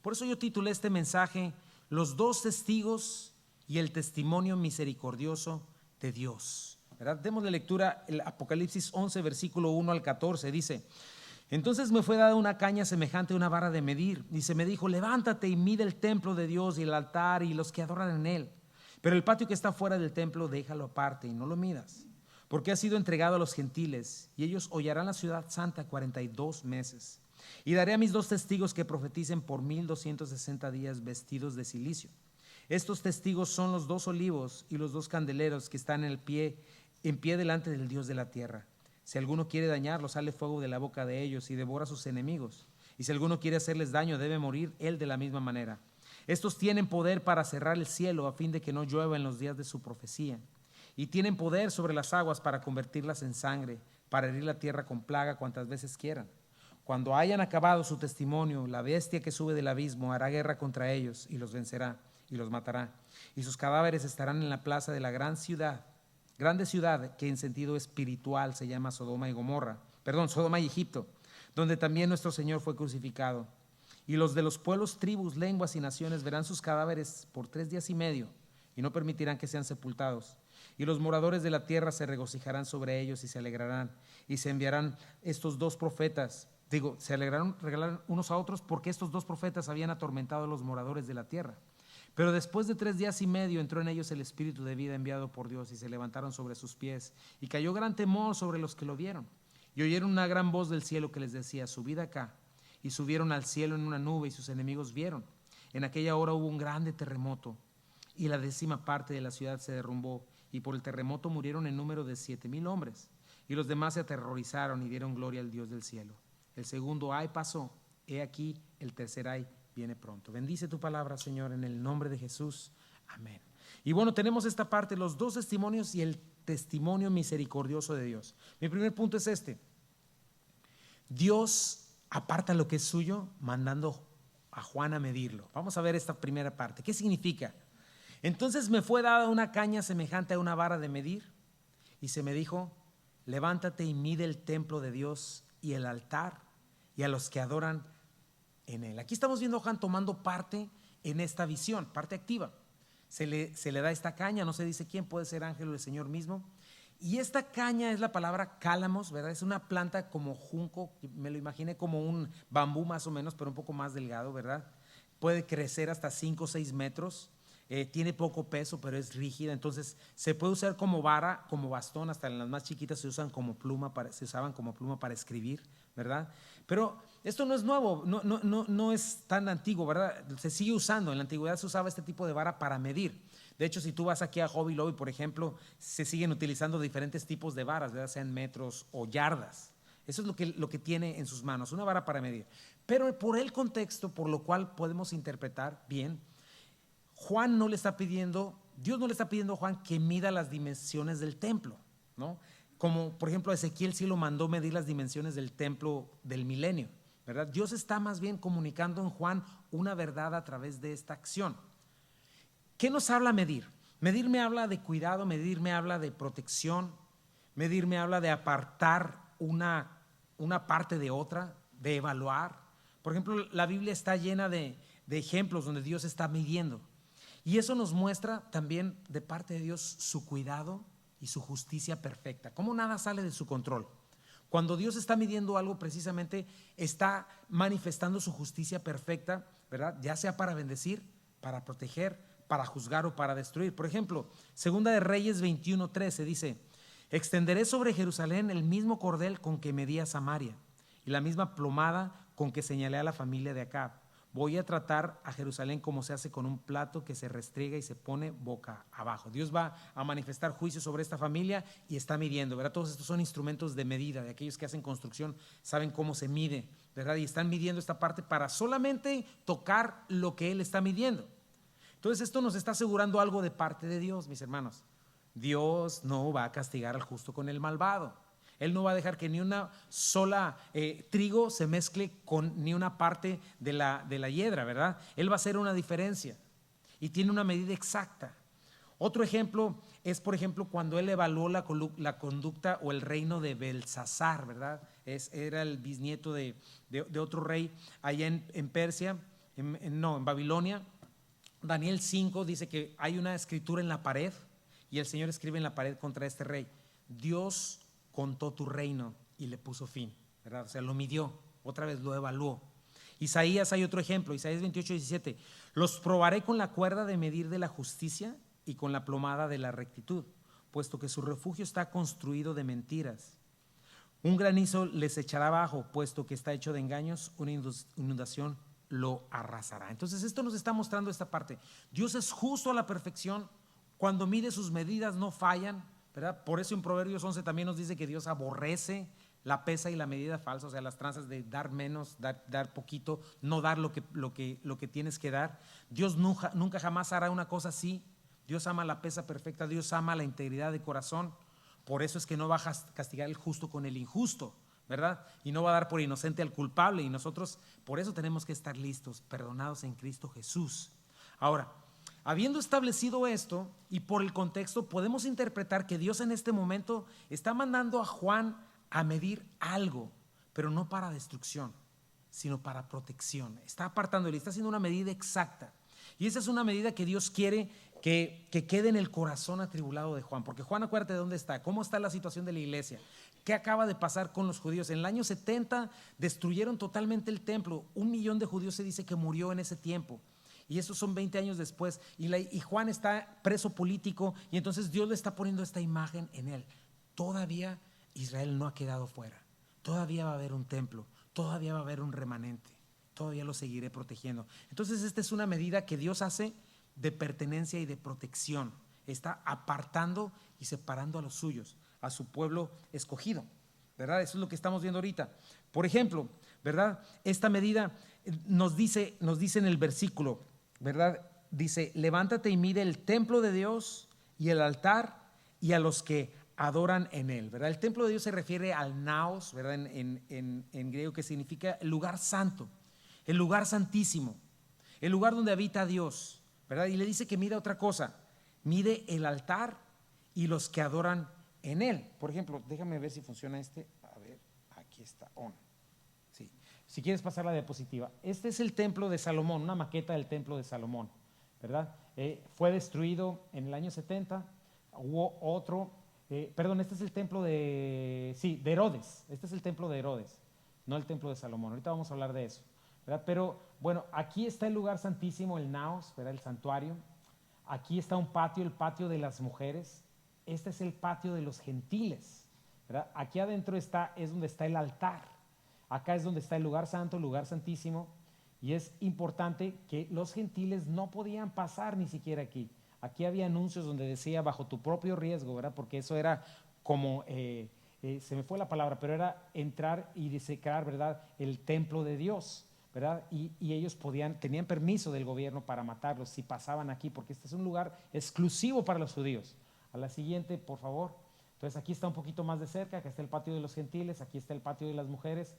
Por eso yo titulé este mensaje, Los dos testigos y el testimonio misericordioso de Dios, ¿verdad? Démosle lectura, el Apocalipsis 11, versículo 1 al 14, dice: entonces me fue dada una caña semejante a una vara de medir, y se me dijo: levántate y mide el templo de Dios y el altar y los que adoran en él. Pero el patio que está fuera del templo déjalo aparte y no lo midas, porque ha sido entregado a los gentiles, y ellos hollarán la ciudad santa 42 meses. Y daré a mis dos testigos que profeticen por 1260 días vestidos de cilicio. Estos testigos son los dos olivos y los dos candeleros que están en pie delante del Dios de la tierra. Si alguno quiere dañarlos, sale fuego de la boca de ellos y devora a sus enemigos. Y si alguno quiere hacerles daño, debe morir él de la misma manera. Estos tienen poder para cerrar el cielo a fin de que no llueva en los días de su profecía. Y tienen poder sobre las aguas para convertirlas en sangre, para herir la tierra con plaga cuantas veces quieran. Cuando hayan acabado su testimonio, la bestia que sube del abismo hará guerra contra ellos y los vencerá y los matará. Y sus cadáveres estarán en la plaza de la grande ciudad que en sentido espiritual se llama Sodoma y Egipto, donde también nuestro Señor fue crucificado. Y los de los pueblos, tribus, lenguas y naciones verán sus cadáveres por 3 días y medio y no permitirán que sean sepultados. Y los moradores de la tierra se regocijarán sobre ellos y se alegrarán. Y se enviarán estos dos profetas, se alegrarán unos a otros porque estos dos profetas habían atormentado a los moradores de la tierra. Pero después de 3 días y medio entró en ellos el espíritu de vida enviado por Dios y se levantaron sobre sus pies y cayó gran temor sobre los que lo vieron. Y oyeron una gran voz del cielo que les decía: subid acá. Y subieron al cielo en una nube y sus enemigos vieron. En aquella hora hubo un grande terremoto y la 10ª parte de la ciudad se derrumbó, y por el terremoto murieron en número de 7,000 hombres. Y los demás se aterrorizaron y dieron gloria al Dios del cielo. El segundo ay pasó, he aquí el tercer ay viene pronto. Bendice tu palabra, Señor, en el nombre de Jesús. Amén. Y bueno, tenemos esta parte, los dos testimonios y el testimonio misericordioso de Dios. Mi primer punto es este: Dios aparta lo que es suyo, mandando a Juan a medirlo. Vamos a ver esta primera parte. ¿Qué significa? Entonces me fue dada una caña semejante a una vara de medir, y se me dijo: levántate y mide el templo de Dios y el altar y a los que adoran en él. Aquí estamos viendo a Juan tomando parte en esta visión, parte activa. Se le da esta caña, no se dice quién, puede ser ángel o el Señor mismo. Y esta caña es la palabra cálamos, ¿verdad? Es una planta como junco, me lo imaginé como un bambú más o menos, pero un poco más delgado, ¿verdad? Puede crecer hasta 5 o 6 metros. Tiene poco peso, pero es rígida, entonces se puede usar como vara, como bastón, hasta en las más chiquitas se usaban como pluma para escribir, ¿verdad? Pero esto no es nuevo, no es tan antiguo, ¿verdad? Se sigue usando. En la antigüedad se usaba este tipo de vara para medir. De hecho, si tú vas aquí a Hobby Lobby, por ejemplo, se siguen utilizando diferentes tipos de varas, ¿verdad? Sean metros o yardas. Eso es lo que tiene en sus manos, una vara para medir. Pero por el contexto, por lo cual podemos interpretar bien, Dios no le está pidiendo a Juan que mida las dimensiones del templo, ¿no? Como por ejemplo Ezequiel sí lo mandó medir las dimensiones del templo del milenio, ¿verdad? Dios está más bien comunicando en Juan una verdad a través de esta acción. ¿Qué nos habla medir? Medir me habla de cuidado, medir me habla de protección, medir me habla de apartar una parte de otra, de evaluar. Por ejemplo, la Biblia está llena de ejemplos donde Dios está midiendo. Y eso nos muestra también de parte de Dios su cuidado y su justicia perfecta, cómo nada sale de su control. Cuando Dios está midiendo algo, precisamente está manifestando su justicia perfecta, ¿verdad? Ya sea para bendecir, para proteger, para juzgar o para destruir. Por ejemplo, Segunda de Reyes 21:13 dice: extenderé sobre Jerusalén el mismo cordel con que medí a Samaria y la misma plomada con que señalé a la familia de Acab. Voy a tratar a Jerusalén como se hace con un plato que se restriega y se pone boca abajo. Dios va a manifestar juicio sobre esta familia y está midiendo, ¿verdad? Todos estos son instrumentos de medida. De aquellos que hacen construcción saben cómo se mide, ¿verdad? Y están midiendo esta parte para solamente tocar lo que Él está midiendo. Entonces esto nos está asegurando algo de parte de Dios, mis hermanos. Dios no va a castigar al justo con el malvado. Él no va a dejar que ni una sola trigo se mezcle con ni una parte de la hiedra, ¿verdad? Él va a hacer una diferencia y tiene una medida exacta. Otro ejemplo es, por ejemplo, cuando él evaluó la conducta o el reino de Belsasar, ¿verdad? Era el bisnieto de otro rey allá en Persia, en Babilonia. Daniel 5 dice que hay una escritura en la pared y el Señor escribe en la pared contra este rey: Dios contó tu reino y le puso fin, ¿verdad? O sea, lo midió, otra vez lo evaluó. Isaías, hay otro ejemplo, Isaías 28:17: los probaré con la cuerda de medir de la justicia y con la plomada de la rectitud, puesto que su refugio está construido de mentiras. Un granizo les echará abajo, puesto que está hecho de engaños, una inundación lo arrasará. Entonces esto nos está mostrando esta parte. Dios es justo a la perfección. Cuando mide sus medidas no fallan, ¿verdad? Por eso en Proverbios 11 también nos dice que Dios aborrece la pesa y la medida falsa, o sea, las tranzas de dar menos, dar poquito, no dar lo que tienes que dar. Dios nunca jamás hará una cosa así. Dios ama la pesa perfecta, Dios ama la integridad de corazón. Por eso es que no va a castigar el justo con el injusto, ¿verdad? Y no va a dar por inocente al culpable. Y nosotros por eso tenemos que estar listos, perdonados en Cristo Jesús. Ahora, habiendo establecido esto y por el contexto, podemos interpretar que Dios en este momento está mandando a Juan a medir algo, pero no para destrucción, sino para protección. Está apartándole, está haciendo una medida exacta. Y esa es una medida que Dios quiere que quede en el corazón atribulado de Juan. Porque Juan, acuérdate de dónde está, cómo está la situación de la iglesia, qué acaba de pasar con los judíos. En el año 70 destruyeron totalmente el templo. 1 millón de judíos se dice que murió en ese tiempo. Y esos son 20 años después. Y Juan está preso político. Y entonces Dios le está poniendo esta imagen en él. Todavía Israel no ha quedado fuera. Todavía va a haber un templo. Todavía va a haber un remanente. Todavía lo seguiré protegiendo. Entonces esta es una medida que Dios hace de pertenencia y de protección. Está apartando y separando a los suyos, a su pueblo escogido, ¿verdad? Eso es lo que estamos viendo ahorita. Por ejemplo, ¿verdad? Esta medida nos dice en el versículo, ¿verdad? Dice: levántate y mide el templo de Dios y el altar y a los que adoran en él, ¿verdad? El templo de Dios se refiere al naos, ¿verdad? En griego, que significa el lugar santo, el lugar santísimo, el lugar donde habita Dios, ¿verdad? Y le dice que mide otra cosa: mide el altar y los que adoran en él. Por ejemplo, déjame ver si funciona este. A ver, aquí está, on. Sí. Si quieres pasar la diapositiva. Este es el templo de Salomón, una maqueta del templo de Salomón, ¿verdad? Fue destruido en el año 70. Hubo otro, este es el templo de Herodes. Este es el templo de Herodes, no el templo de Salomón. Ahorita vamos a hablar de eso, ¿verdad? Pero bueno, aquí está el lugar santísimo, el naos, ¿verdad? El santuario. Aquí está un patio, el patio de las mujeres. Este es el patio de los gentiles, ¿verdad? Aquí adentro es donde está el altar. Acá es donde está el lugar santo, el lugar santísimo. Y es importante que los gentiles no podían pasar ni siquiera aquí. Aquí había anuncios donde decía: bajo tu propio riesgo, ¿verdad? Porque eso era como, se me fue la palabra, pero era entrar y disecrar, ¿verdad? El templo de Dios, ¿verdad? Y ellos tenían permiso del gobierno para matarlos si pasaban aquí, porque este es un lugar exclusivo para los judíos. A la siguiente, por favor. Entonces aquí está un poquito más de cerca, acá está el patio de los gentiles, aquí está el patio de las mujeres,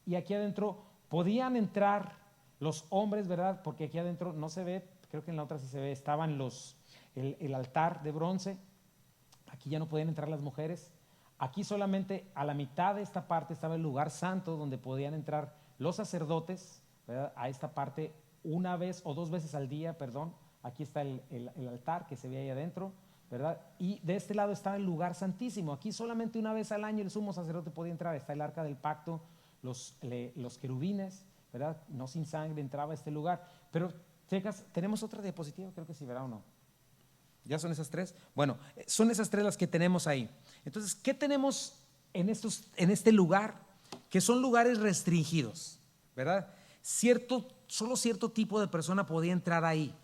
y aquí adentro podían entrar los hombres, ¿verdad? Porque aquí adentro no se ve, creo que en la otra sí se ve, estaban el altar de bronce. Aquí ya no podían entrar las mujeres. Aquí solamente a la mitad de esta parte estaba el lugar santo, donde podían entrar los sacerdotes, ¿verdad? A esta parte una vez o 2 veces al día, perdón. Aquí está el altar que se ve ahí adentro, ¿verdad? Y de este lado estaba el lugar santísimo. Aquí solamente una vez al año el sumo sacerdote podía entrar. Está el arca del pacto, los querubines, ¿verdad? No sin sangre entraba a este lugar. Pero checas, tenemos otra diapositiva, creo que sí, ¿verdad o no? ¿Ya son esas 3? Bueno, son esas 3 las que tenemos ahí. Entonces, ¿qué tenemos en este lugar? Que son lugares restringidos, ¿verdad? Solo cierto tipo de persona podía entrar ahí,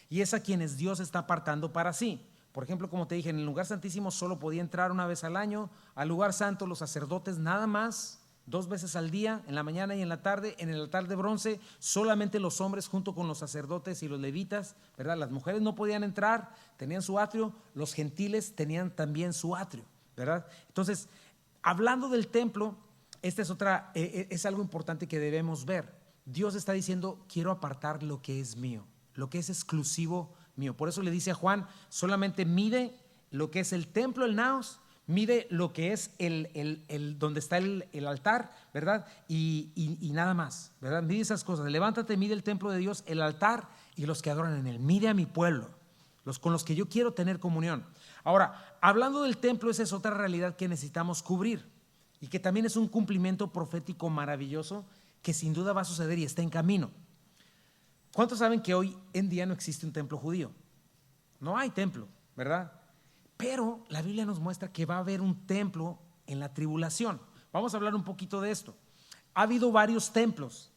y es a quienes Dios está apartando para sí. Por ejemplo, como te dije, en el lugar santísimo solo podía entrar una vez al año. Al lugar santo los sacerdotes nada más 2 veces al día, en la mañana y en la tarde. En el altar de bronce solamente los hombres junto con los sacerdotes y los levitas, ¿verdad? Las mujeres no podían entrar, tenían su atrio. Los gentiles tenían también su atrio, ¿verdad? Entonces, hablando del templo, esta es algo importante que debemos ver. Dios está diciendo: quiero apartar lo que es mío, lo que es exclusivo mío. Por eso le dice a Juan: solamente mide lo que es el templo, el naos, mide lo que es donde está el altar, ¿verdad? Y nada más, ¿verdad? Mide esas cosas. Levántate, mide el templo de Dios, el altar y los que adoran en él. Mide a mi pueblo, los con los que yo quiero tener comunión. Ahora, hablando del templo, esa es otra realidad que necesitamos cubrir y que también es un cumplimiento profético maravilloso que sin duda va a suceder y está en camino. ¿Cuántos saben que hoy en día no existe un templo judío? No hay templo, ¿verdad? Pero la Biblia nos muestra que va a haber un templo en la tribulación. Vamos a hablar un poquito de esto. Ha habido varios templos.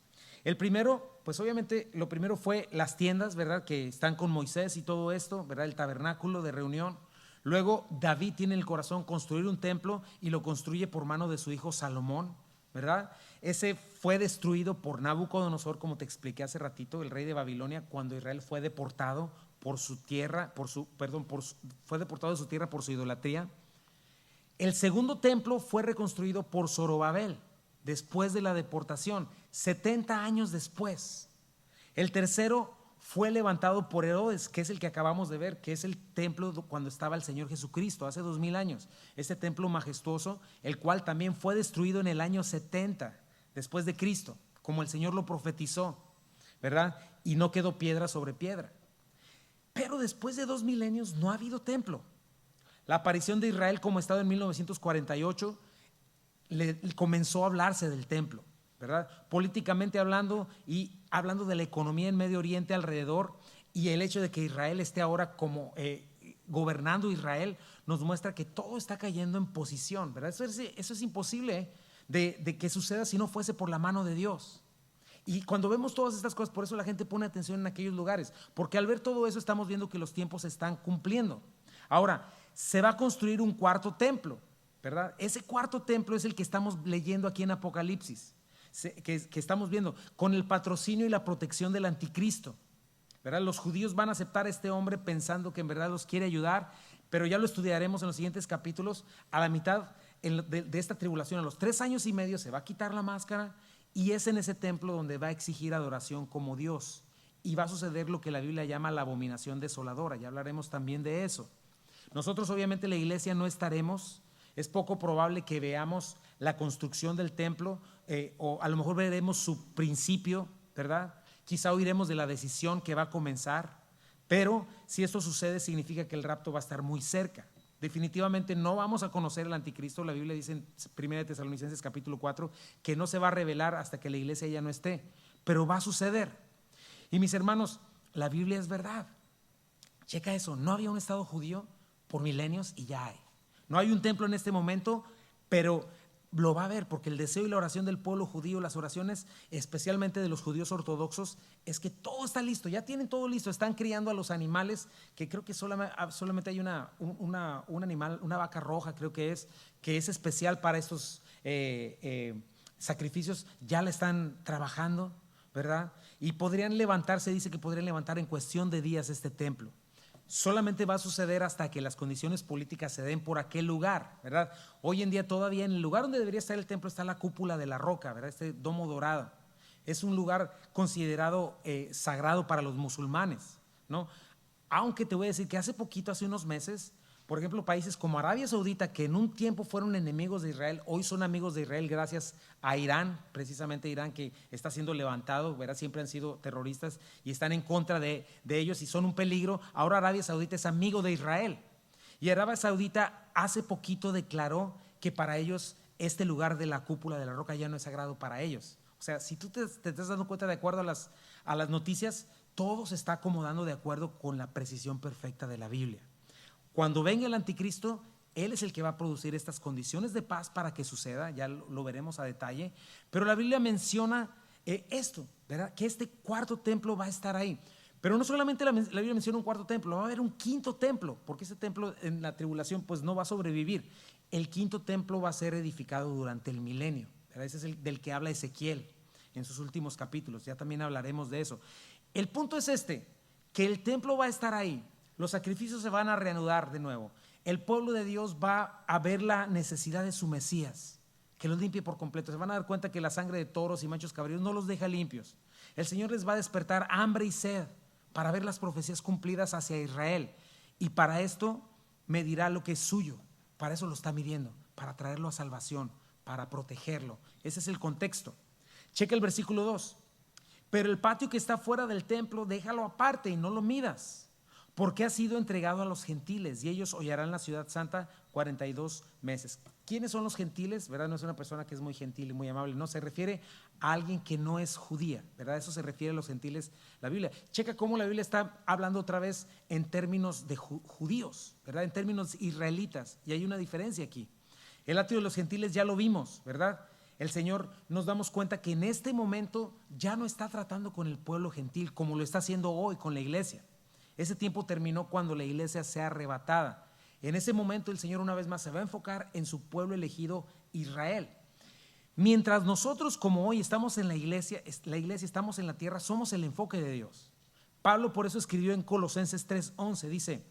El primero, pues obviamente lo primero fue las tiendas, ¿verdad? Que están con Moisés y todo esto, ¿verdad? El tabernáculo de reunión. Luego David tiene en el corazón construir un templo y lo construye por mano de su hijo Salomón, ¿verdad? Ese fue destruido por Nabucodonosor, como te expliqué hace ratito, el rey de Babilonia, cuando Israel fue deportado por su tierra, fue deportado de su tierra por su idolatría. El segundo templo fue reconstruido por Zorobabel después de la deportación, 70 años después. El tercero fue levantado por Herodes, que es el que acabamos de ver, que es el templo cuando estaba el Señor Jesucristo, hace 2000 años. Este templo majestuoso, el cual también fue destruido en el año 70 después de Cristo, como el Señor lo profetizó, ¿verdad? Y no quedó piedra sobre piedra. Pero después de 2000 años no ha habido templo. La aparición de Israel como Estado en 1948 comenzó a hablarse del templo, ¿verdad? Políticamente hablando y hablando de la economía en Medio Oriente alrededor, y el hecho de que Israel esté ahora como gobernando Israel nos muestra que todo está cayendo en posición, ¿verdad? Eso es imposible de que suceda si no fuese por la mano de Dios. Y cuando vemos todas estas cosas, por eso la gente pone atención en aquellos lugares, porque al ver todo eso estamos viendo que los tiempos se están cumpliendo. Ahora, se va a construir un cuarto templo, ¿verdad? Ese cuarto templo es el que estamos leyendo aquí en Apocalipsis, que estamos viendo, con el patrocinio y la protección del anticristo, ¿verdad? Los judíos van a aceptar a este hombre pensando que en verdad los quiere ayudar, pero ya lo estudiaremos en los siguientes capítulos. A la mitad de esta tribulación, a los 3 años y medio, se va a quitar la máscara y es en ese templo donde va a exigir adoración como Dios. Y va a suceder lo que la Biblia llama la abominación desoladora. Ya hablaremos también de eso. Nosotros obviamente la iglesia no estaremos. Es poco probable que veamos la construcción del templo o a lo mejor veremos su principio, ¿verdad? Quizá oiremos de la decisión que va a comenzar, pero si esto sucede significa que el rapto va a estar muy cerca. Definitivamente no vamos a conocer al anticristo. La Biblia dice en 1 Tesalonicenses capítulo 4 que no se va a revelar hasta que la iglesia ya no esté, pero va a suceder. Y mis hermanos, la Biblia es verdad. Checa eso, no había un estado judío por milenios y ya hay. No hay un templo en este momento, pero lo va a haber, porque el deseo y la oración del pueblo judío, las oraciones especialmente de los judíos ortodoxos, es que todo está listo, ya tienen todo listo, están criando a los animales, que creo que solamente hay un animal, una vaca roja creo que es especial para estos sacrificios, ya la están trabajando, ¿verdad? Y podrían levantarse, dice que podrían levantar en cuestión de días este templo. Solamente va a suceder hasta que las condiciones políticas se den por aquel lugar, ¿verdad? Hoy en día todavía en el lugar donde debería estar el templo está la cúpula de la roca, ¿verdad? Este domo dorado. Es un lugar considerado sagrado para los musulmanes, ¿no? Aunque te voy a decir que hace poquito, hace unos meses, por ejemplo, países como Arabia Saudita, que en un tiempo fueron enemigos de Israel, hoy son amigos de Israel gracias a Irán, precisamente Irán que está siendo levantado, ¿verdad? Siempre han sido terroristas y están en contra de ellos y son un peligro. Ahora Arabia Saudita es amigo de Israel. Y Arabia Saudita hace poquito declaró que para ellos este lugar de la cúpula de la roca ya no es sagrado para ellos. O sea, si tú te estás dando cuenta de acuerdo a las noticias, todo se está acomodando de acuerdo con la precisión perfecta de la Biblia. Cuando venga el anticristo, él es el que va a producir estas condiciones de paz para que suceda, ya lo veremos a detalle, pero la Biblia menciona esto, ¿verdad? Que este cuarto templo va a estar ahí. Pero no solamente la Biblia menciona un cuarto templo, va a haber un quinto templo, porque ese templo en la tribulación pues no va a sobrevivir. El quinto templo va a ser edificado durante el milenio, ¿verdad? Ese es el del que habla Ezequiel en sus últimos capítulos, ya también hablaremos de eso. El punto es que el templo va a estar ahí. Los sacrificios se van a reanudar de nuevo. El pueblo de Dios va a ver la necesidad de su Mesías, que los limpie por completo. Se van a dar cuenta que la sangre de toros y machos cabríos no los deja limpios. El Señor les va a despertar hambre y sed para ver las profecías cumplidas hacia Israel. Y para esto medirá lo que es suyo, para eso lo está midiendo, para traerlo a salvación, para protegerlo. Ese es el contexto. Checa el versículo 2. Pero el patio que está fuera del templo, déjalo aparte y no lo midas, porque ha sido entregado a los gentiles y ellos hollarán la ciudad santa 42 meses. ¿Quiénes son los gentiles? ¿Verdad? No es una persona que es muy gentil y muy amable, no, se refiere a alguien que no es judía, ¿verdad? Eso se refiere a los gentiles, la Biblia. Checa cómo la Biblia está hablando otra vez en términos de judíos, ¿verdad? En términos israelitas, y hay una diferencia aquí. El atrio de los gentiles ya lo vimos, ¿verdad? El Señor, nos damos cuenta que en este momento ya no está tratando con el pueblo gentil como lo está haciendo hoy con la iglesia. Ese tiempo terminó cuando la iglesia sea arrebatada. En ese momento el Señor una vez más se va a enfocar en su pueblo elegido, Israel. Mientras nosotros como hoy estamos en la iglesia estamos en la tierra, somos el enfoque de Dios. Pablo por eso escribió en Colosenses 3:11, dice: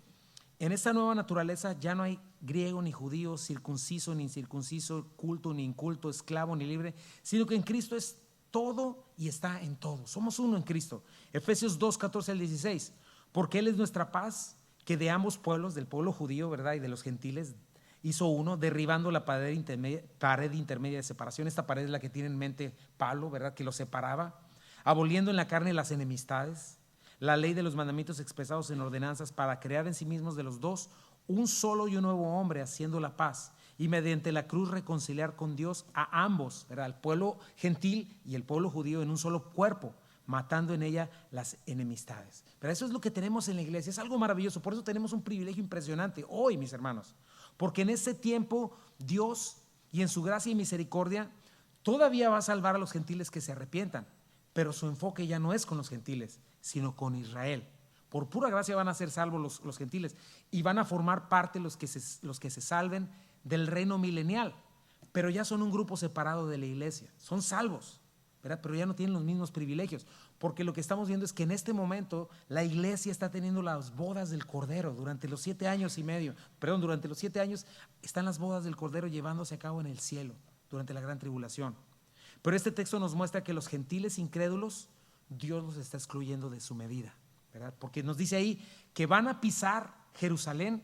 en esta nueva naturaleza ya no hay griego ni judío, circunciso ni incircunciso, culto ni inculto, esclavo ni libre, sino que en Cristo es todo y está en todo. Somos uno en Cristo. Efesios 2:14-16, porque Él es nuestra paz, que de ambos pueblos, del pueblo judío, ¿verdad?, y de los gentiles, hizo uno, derribando la pared intermedia de separación. Esta pared es la que tiene en mente Pablo, ¿verdad?, que lo separaba, aboliendo en la carne las enemistades, la ley de los mandamientos expresados en ordenanzas, para crear en sí mismos de los dos un solo y un nuevo hombre, haciendo la paz, y mediante la cruz reconciliar con Dios a ambos, ¿verdad?, el pueblo gentil y el pueblo judío, en un solo cuerpo, matando en ella las enemistades. Pero eso es lo que tenemos en la iglesia, es algo maravilloso. Por eso tenemos un privilegio impresionante hoy, mis hermanos, porque en ese tiempo Dios, y en su gracia y misericordia, todavía va a salvar a los gentiles que se arrepientan, pero su enfoque ya no es con los gentiles, sino con Israel. Por pura gracia van a ser salvos los gentiles, y van a formar parte los que se salven del reino milenial, pero ya son un grupo separado de la iglesia, son salvos, ¿verdad?, pero ya no tienen los mismos privilegios, porque lo que estamos viendo es que en este momento la iglesia está teniendo las bodas del Cordero durante los 7 años y medio, durante los 7 años están las bodas del Cordero llevándose a cabo en el cielo, durante la gran tribulación. Pero este texto nos muestra que los gentiles incrédulos, Dios los está excluyendo de su medida, ¿verdad?, porque nos dice ahí que van a pisar Jerusalén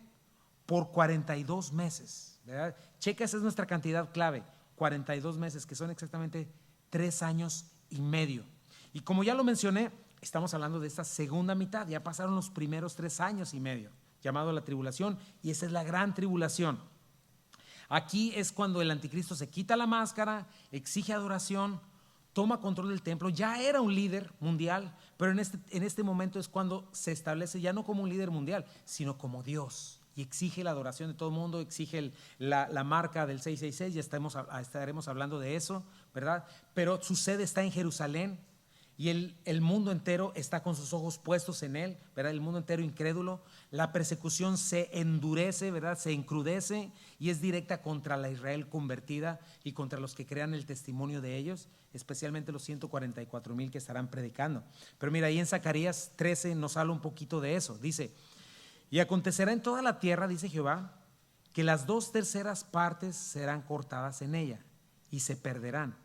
por 42 meses, ¿verdad? Checa, esa es nuestra cantidad clave, 42 meses, que son exactamente 3 años y medio. Y como ya lo mencioné, estamos hablando de esta segunda mitad, ya pasaron los primeros 3 años y medio, llamado la tribulación, y esa es la gran tribulación. Aquí es cuando el anticristo se quita la máscara, exige adoración, toma control del templo. Ya era un líder mundial, pero en este momento es cuando se establece ya no como un líder mundial, sino como Dios, y exige la adoración de todo el mundo, exige la marca del 666, ya estaremos hablando de eso, ¿verdad? Pero su sede está en Jerusalén, y el mundo entero está con sus ojos puestos en él, ¿verdad? El mundo entero incrédulo. La persecución se endurece, ¿verdad?, se encrudece, y es directa contra la Israel convertida y contra los que crean el testimonio de ellos, especialmente los 144,000 que estarán predicando. Pero mira, ahí en Zacarías 13 nos habla un poquito de eso. Dice: y acontecerá en toda la tierra, dice Jehová, que las 2/3 partes serán cortadas en ella y se perderán,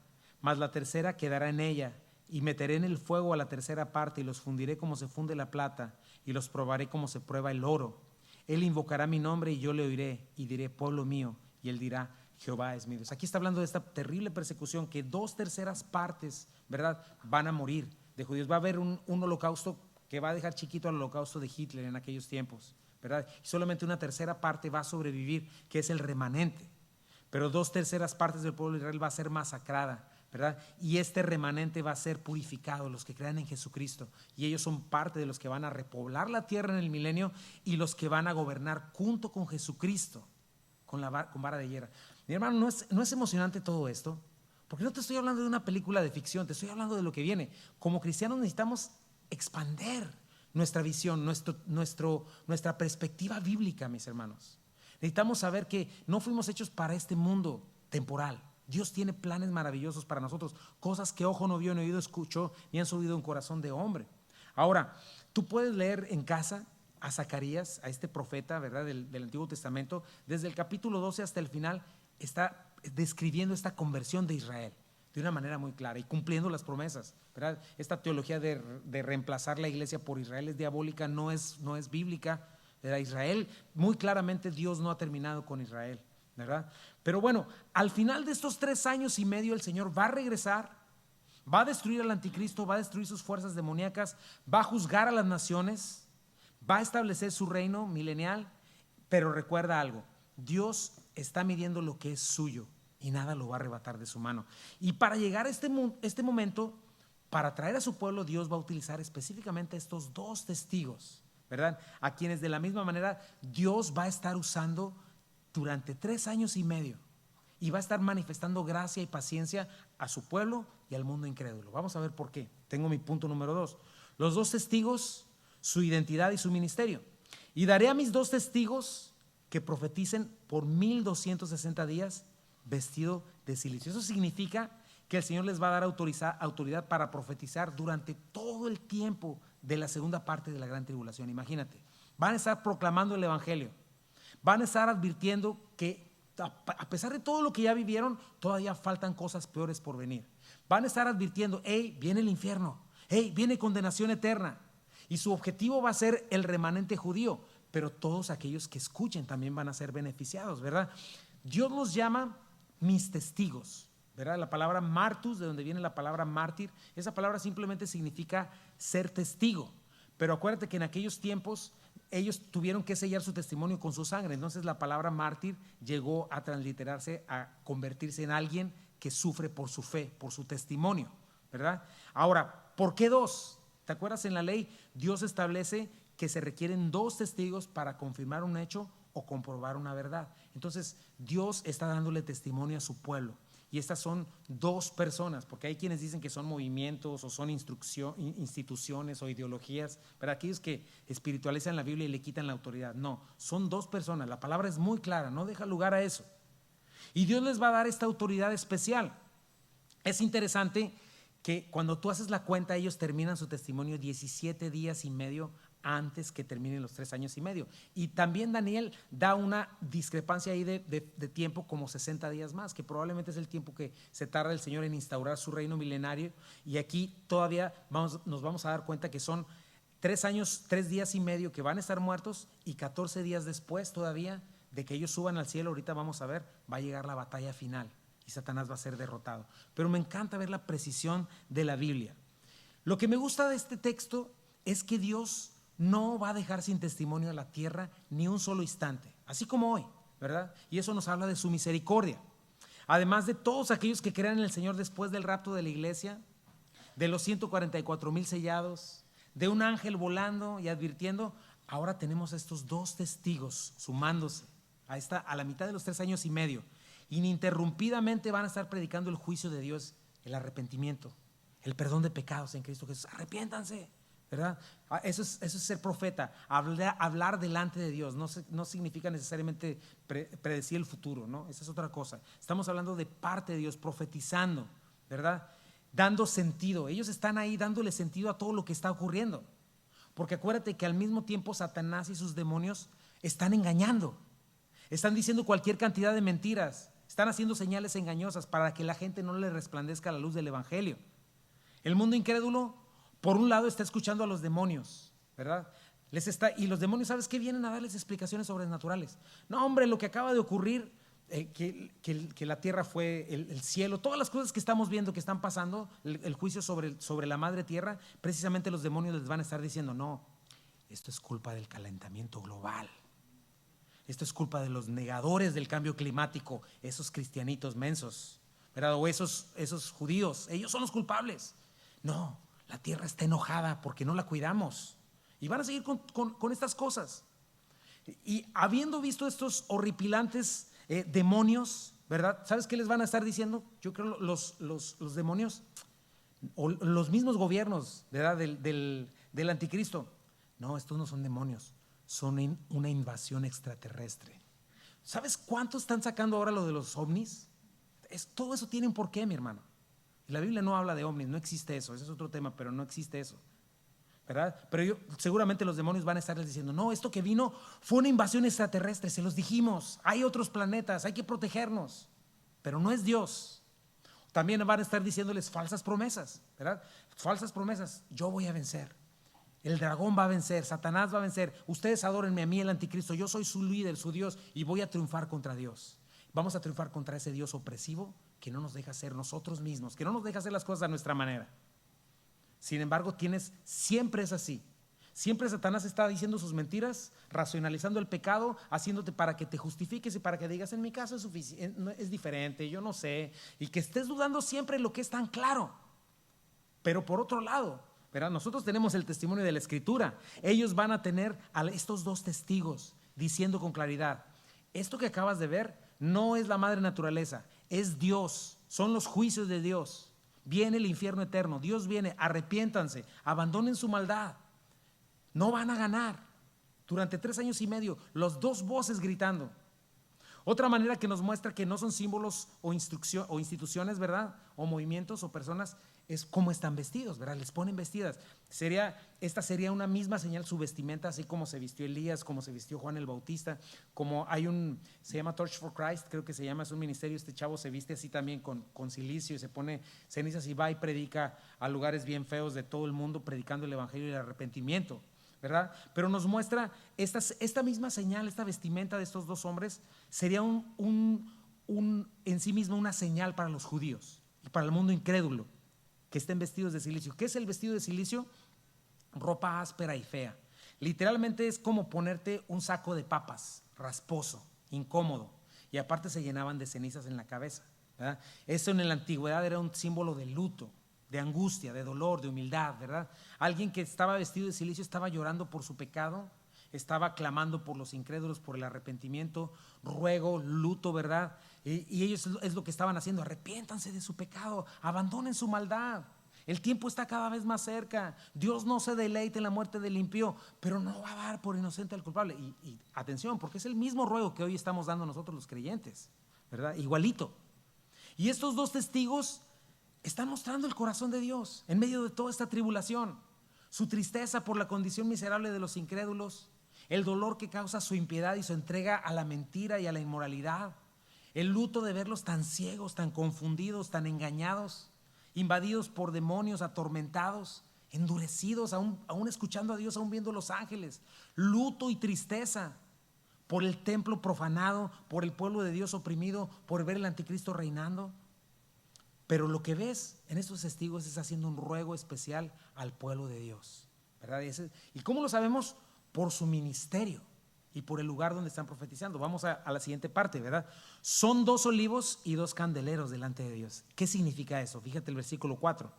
mas la tercera quedará en ella. Y meteré en el fuego a la tercera parte, y los fundiré como se funde la plata, y los probaré como se prueba el oro. Él invocará mi nombre, y yo le oiré, y diré: pueblo mío. Y él dirá: Jehová es mi Dios. Aquí está hablando de esta terrible persecución, que 2/3 partes, ¿verdad?, van a morir de judíos. Va a haber un holocausto que va a dejar chiquito al holocausto de Hitler en aquellos tiempos, ¿verdad? Y solamente una tercera parte va a sobrevivir, que es el remanente. Pero 2/3 partes del pueblo de Israel va a ser masacrada, ¿verdad? Y este remanente va a ser purificado, los que crean en Jesucristo, y ellos son parte de los que van a repoblar la tierra en el milenio, y los que van a gobernar junto con Jesucristo con vara de hierro. Mi hermano, ¿no es emocionante todo esto? Porque no te estoy hablando de una película de ficción, te estoy hablando de lo que viene. Como cristianos necesitamos expander nuestra visión, nuestra perspectiva bíblica, mis hermanos. Necesitamos saber que no fuimos hechos para este mundo temporal. Dios tiene planes maravillosos para nosotros, cosas que ojo no vio, ni oído escuchó, ni han subido en corazón de hombre. Ahora, tú puedes leer en casa a Zacarías, a este profeta, ¿verdad?, del Antiguo Testamento, desde el capítulo 12 hasta el final, está describiendo esta conversión de Israel de una manera muy clara y cumpliendo las promesas, ¿verdad? Esta teología de reemplazar la iglesia por Israel es diabólica, no es bíblica, ¿verdad? Israel, muy claramente Dios no ha terminado con Israel. ¿verdad? Pero bueno, al final de estos 3 años y medio el Señor va a regresar, va a destruir al anticristo, va a destruir sus fuerzas demoníacas, va a juzgar a las naciones, va a establecer su reino milenial. Pero recuerda algo, Dios está midiendo lo que es suyo y nada lo va a arrebatar de su mano. Y para llegar a este momento, para traer a su pueblo, Dios va a utilizar específicamente estos 2 testigos, ¿verdad? A quienes de la misma manera Dios va a estar usando durante 3 años y medio y va a estar manifestando gracia y paciencia a su pueblo y al mundo incrédulo. Vamos a ver por qué. Tengo mi punto número 2. Los 2 testigos, su identidad y su ministerio. Y daré a mis 2 testigos que profeticen por 1260 días vestido de silicio. Eso significa que el Señor les va a dar autoridad para profetizar durante todo el tiempo de la segunda parte de la gran tribulación. Imagínate, van a estar proclamando el evangelio, van a estar advirtiendo que a pesar de todo lo que ya vivieron, todavía faltan cosas peores por venir. Van a estar advirtiendo, hey, viene el infierno, hey, viene condenación eterna. Y su objetivo va a ser el remanente judío, pero todos aquellos que escuchen también van a ser beneficiados, ¿verdad? Dios los llama mis testigos, ¿verdad? La palabra martus, de donde viene la palabra mártir, esa palabra simplemente significa ser testigo. Pero acuérdate que en aquellos tiempos ellos tuvieron que sellar su testimonio con su sangre. Entonces la palabra mártir llegó a transliterarse, a convertirse en alguien que sufre por su fe, por su testimonio, ¿verdad? Ahora, ¿por qué 2? ¿Te acuerdas? En la ley Dios establece que se requieren 2 testigos para confirmar un hecho o comprobar una verdad. Entonces Dios está dándole testimonio a su pueblo. Y estas son 2 personas, porque hay quienes dicen que son movimientos o son instituciones o ideologías, pero aquellos que espiritualizan la Biblia y le quitan la autoridad. No, son 2 personas. La palabra es muy clara, no deja lugar a eso. Y Dios les va a dar esta autoridad especial. Es interesante que cuando tú haces la cuenta, ellos terminan su testimonio 17 días y medio antes que terminen los 3 años y medio. Y también Daniel da una discrepancia ahí de tiempo, como 60 días más, que probablemente es el tiempo que se tarda el Señor en instaurar su reino milenario. Y aquí todavía nos vamos a dar cuenta que son 3 años, 3 días y medio que van a estar muertos, y 14 días después todavía de que ellos suban al cielo, ahorita vamos a ver, va a llegar la batalla final y Satanás va a ser derrotado. Pero me encanta ver la precisión de la Biblia. Lo que me gusta de este texto es que Dios no va a dejar sin testimonio a la tierra ni un solo instante, así como hoy, ¿verdad? Y eso nos habla de su misericordia. Además de todos aquellos que crean en el Señor después del rapto de la iglesia, de los 144,000 sellados, de un ángel volando y advirtiendo, ahora tenemos estos 2 testigos sumándose a la mitad de los 3 años y medio. Ininterrumpidamente van a estar predicando el juicio de Dios, el arrepentimiento, el perdón de pecados en Cristo Jesús. Arrepiéntanse, ¿verdad? Eso es ser profeta, hablar delante de Dios. No significa necesariamente predecir el futuro, ¿no? Esa es otra cosa. Estamos hablando de parte de Dios, profetizando, ¿verdad? Dando sentido. Ellos están ahí dándole sentido a todo lo que está ocurriendo. Porque acuérdate que al mismo tiempo Satanás y sus demonios están engañando. Están diciendo cualquier cantidad de mentiras. Están haciendo señales engañosas para que la gente no le resplandezca la luz del evangelio. El mundo incrédulo, por un lado, está escuchando a los demonios, ¿verdad? Y los demonios, ¿sabes qué? Vienen a darles explicaciones sobrenaturales. No, hombre, lo que acaba de ocurrir, que la tierra fue el cielo, todas las cosas que estamos viendo que están pasando, el juicio sobre la madre tierra, precisamente los demonios les van a estar diciendo, no, esto es culpa del calentamiento global. Esto es culpa de los negadores del cambio climático, esos cristianitos mensos, ¿verdad? O esos judíos, ellos son los culpables. No, la tierra está enojada porque no la cuidamos. Y van a seguir con estas cosas. Y habiendo visto estos horripilantes demonios, ¿verdad? ¿Sabes qué les van a estar diciendo? Yo creo los demonios, o los mismos gobiernos, ¿verdad? del anticristo. No, estos no son demonios. Son una invasión extraterrestre. ¿Sabes cuánto están sacando ahora lo de los ovnis? Todo eso tiene un porqué, mi hermano. La Biblia no habla de ovnis, no existe eso. Ese es otro tema, pero no existe eso, ¿verdad? Pero seguramente los demonios van a estarles diciendo, no, esto que vino fue una invasión extraterrestre, se los dijimos, hay otros planetas, hay que protegernos, pero no es Dios. También van a estar diciéndoles falsas promesas, ¿verdad? Falsas promesas, yo voy a vencer. El dragón va a vencer, Satanás va a vencer. Ustedes adórenme a mí, el anticristo. Yo soy su líder, su Dios, y voy a triunfar contra Dios. Vamos a triunfar contra ese Dios opresivo que no nos deja ser nosotros mismos, que no nos deja hacer las cosas a nuestra manera. Sin embargo, siempre es así. Siempre Satanás está diciendo sus mentiras, racionalizando el pecado, haciéndote para que te justifiques y para que digas, en mi caso es diferente, yo no sé, y que estés dudando siempre en lo que es tan claro. Pero por otro lado, ¿verdad? Nosotros tenemos el testimonio de la Escritura. Ellos van a tener a estos dos testigos diciendo con claridad, esto que acabas de ver no es la madre naturaleza, es Dios, son los juicios de Dios. Viene el infierno eterno, Dios viene, arrepiéntanse, abandonen su maldad. No van a ganar. Durante 3 años y medio, las dos voces gritando. Otra manera que nos muestra que no son símbolos o instituciones, ¿verdad? O movimientos o personas, es cómo están vestidos, ¿verdad? Les ponen vestidas. Esta sería una misma señal, su vestimenta, así como se vistió Elías, como se vistió Juan el Bautista, como se llama Torch for Christ, creo que se llama, es un ministerio, este chavo se viste así también con cilicio y se pone cenizas y va y predica a lugares bien feos de todo el mundo, predicando el evangelio y el arrepentimiento, ¿verdad? Pero nos muestra esta misma señal, esta vestimenta de estos dos hombres sería en sí mismo una señal para los judíos y para el mundo incrédulo, que estén vestidos de silicio. ¿Qué es el vestido de silicio? Ropa áspera y fea. Literalmente es como ponerte un saco de papas, rasposo, incómodo, y aparte se llenaban de cenizas en la cabeza, ¿verdad? Eso en la antigüedad era un símbolo de luto, de angustia, de dolor, de humildad, ¿verdad? Alguien que estaba vestido de silicio estaba llorando por su pecado, estaba clamando por los incrédulos, por el arrepentimiento, ruego, luto, ¿verdad? Y ellos es lo que estaban haciendo, arrepiéntanse de su pecado, abandonen su maldad. El tiempo está cada vez más cerca. Dios no se deleite en la muerte del impío, pero no va a dar por inocente al culpable. Y atención, porque es el mismo ruego que hoy estamos dando nosotros los creyentes, ¿verdad? Igualito. Y estos dos testigos están mostrando el corazón de Dios en medio de toda esta tribulación, su tristeza por la condición miserable de los incrédulos, el dolor que causa su impiedad y su entrega a la mentira y a la inmoralidad, el luto de verlos tan ciegos, tan confundidos, tan engañados, invadidos por demonios, atormentados, endurecidos, aún escuchando a Dios, aún viendo los ángeles, luto y tristeza por el templo profanado, por el pueblo de Dios oprimido, por ver el anticristo reinando. Pero lo que ves en estos testigos es haciendo un ruego especial al pueblo de Dios, ¿verdad? ¿Y cómo lo sabemos? Por su ministerio y por el lugar donde están profetizando. Vamos a la siguiente parte, ¿verdad? Son 2 olivos y 2 candeleros delante de Dios. ¿Qué significa eso? Fíjate el versículo 4.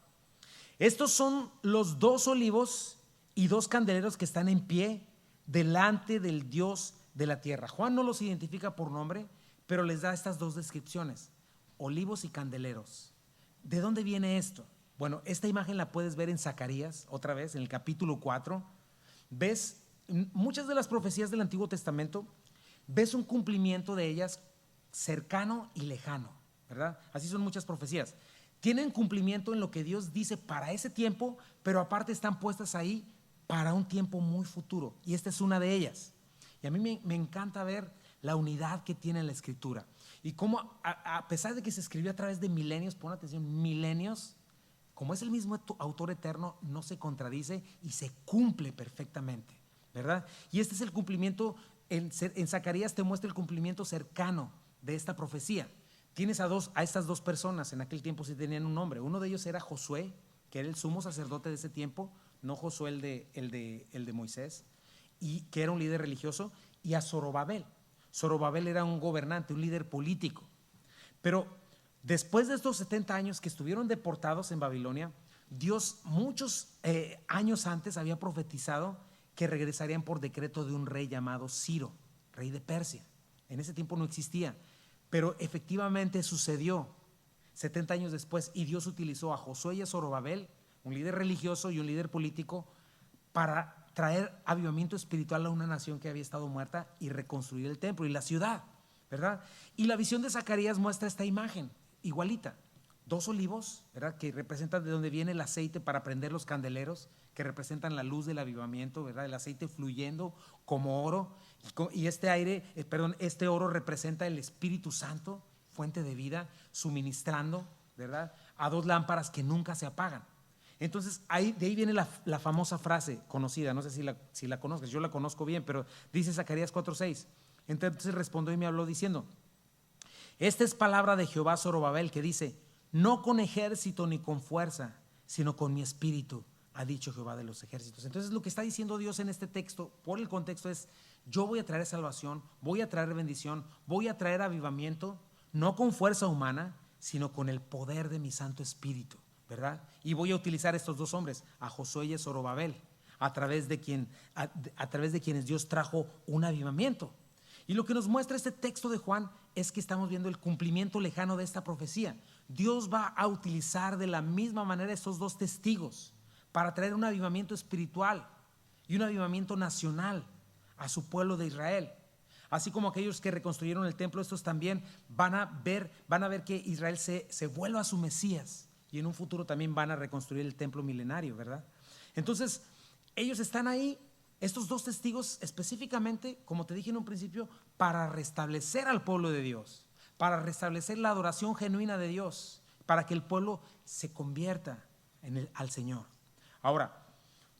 Estos son los 2 olivos y 2 candeleros que están en pie delante del Dios de la tierra. Juan no los identifica por nombre, pero les da estas 2 descripciones: olivos y candeleros. ¿De dónde viene esto? Bueno, esta imagen la puedes ver en Zacarías, otra vez, en el capítulo 4. Ves muchas de las profecías del Antiguo Testamento, ves un cumplimiento de ellas cercano y lejano, ¿verdad? Así son muchas profecías. Tienen cumplimiento en lo que Dios dice para ese tiempo, pero aparte están puestas ahí para un tiempo muy futuro. Y esta es una de ellas. Y a mí me encanta ver la unidad que tiene la Escritura. Y cómo, a pesar de que se escribió a través de milenios, pon atención, milenios, como es el mismo autor eterno, no se contradice y se cumple perfectamente, ¿verdad? Y este es el cumplimiento, en Zacarías te muestra el cumplimiento cercano de esta profecía. Tienes a estas 2 personas, en aquel tiempo sí tenían un nombre. Uno de ellos era Josué, que era el sumo sacerdote de ese tiempo, no Josué el de Moisés, y que era un líder religioso, y a Zorobabel. Zorobabel era un gobernante, un líder político. Pero después de estos 70 años que estuvieron deportados en Babilonia, Dios muchos años antes había profetizado que regresarían por decreto de un rey llamado Ciro, rey de Persia. En ese tiempo no existía, pero efectivamente sucedió 70 años después, y Dios utilizó a Josué y a Zorobabel, un líder religioso y un líder político, para traer avivamiento espiritual a una nación que había estado muerta y reconstruir el templo y la ciudad, ¿verdad? Y la visión de Zacarías muestra esta imagen igualita: 2 olivos, ¿verdad?, que representan de donde viene el aceite para prender los candeleros, que representan la luz del avivamiento, ¿verdad? El aceite fluyendo como oro, y este oro representa el Espíritu Santo, fuente de vida, suministrando, ¿verdad?, a 2 lámparas que nunca se apagan. Entonces de ahí viene la famosa frase conocida, no sé si la conozcas, yo la conozco bien, pero dice Zacarías 4:6. Entonces respondió y me habló diciendo: Esta es palabra de Jehová a Zorobabel, que dice: no con ejército ni con fuerza, sino con mi espíritu, ha dicho Jehová de los ejércitos. Entonces lo que está diciendo Dios en este texto, por el contexto, es: yo voy a traer salvación, voy a traer bendición, voy a traer avivamiento, no con fuerza humana, sino con el poder de mi Santo Espíritu, ¿verdad? Y voy a utilizar estos dos hombres, a Josué y a Zorobabel, a través de quienes Dios trajo un avivamiento. Y lo que nos muestra este texto de Juan es que estamos viendo el cumplimiento lejano de esta profecía. Dios va a utilizar de la misma manera estos dos testigos para traer un avivamiento espiritual y un avivamiento nacional a su pueblo de Israel. Así como aquellos que reconstruyeron el templo, estos también van a ver que Israel se vuelva a su Mesías, y en un futuro también van a reconstruir el templo milenario, ¿verdad? Entonces, ellos están ahí, estos dos testigos específicamente, como te dije en un principio, para restablecer al pueblo de Dios, para restablecer la adoración genuina de Dios, para que el pueblo se convierta al Señor. Ahora,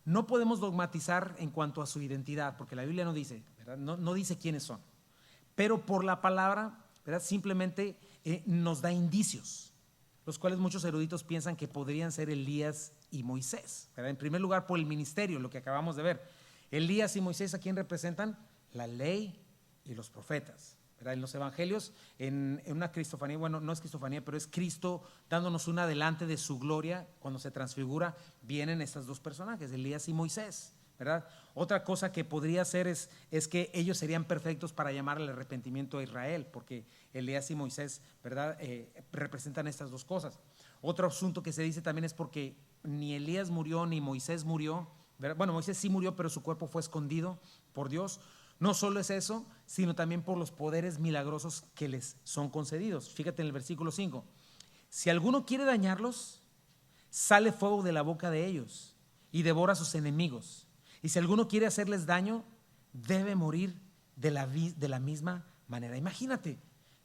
no podemos dogmatizar en cuanto a su identidad, porque la Biblia no dice, ¿verdad? No dice quiénes son, pero por la palabra, ¿verdad? Simplemente nos da indicios, los cuales muchos eruditos piensan que podrían ser Elías y Moisés, ¿verdad? En primer lugar, por el ministerio, lo que acabamos de ver. Elías y Moisés, ¿a quién representan? La ley y los profetas, ¿verdad? En los evangelios, en una cristofanía, bueno, no es cristofanía, pero es Cristo dándonos un adelante de su gloria. Cuando se transfigura, vienen estos dos personajes, Elías y Moisés, ¿verdad? Otra cosa que podría ser es que ellos serían perfectos para llamar al arrepentimiento a Israel, porque Elías y Moisés, ¿verdad? Representan estas dos cosas. Otro asunto que se dice también es porque ni Elías murió ni Moisés murió, ¿verdad? Bueno, Moisés sí murió, pero su cuerpo fue escondido por Dios. No solo es eso, sino también por los poderes milagrosos que les son concedidos. Fíjate en el versículo 5: si alguno quiere dañarlos, sale fuego de la boca de ellos y devora a sus enemigos. Y si alguno quiere hacerles daño, debe morir de la misma manera. Imagínate,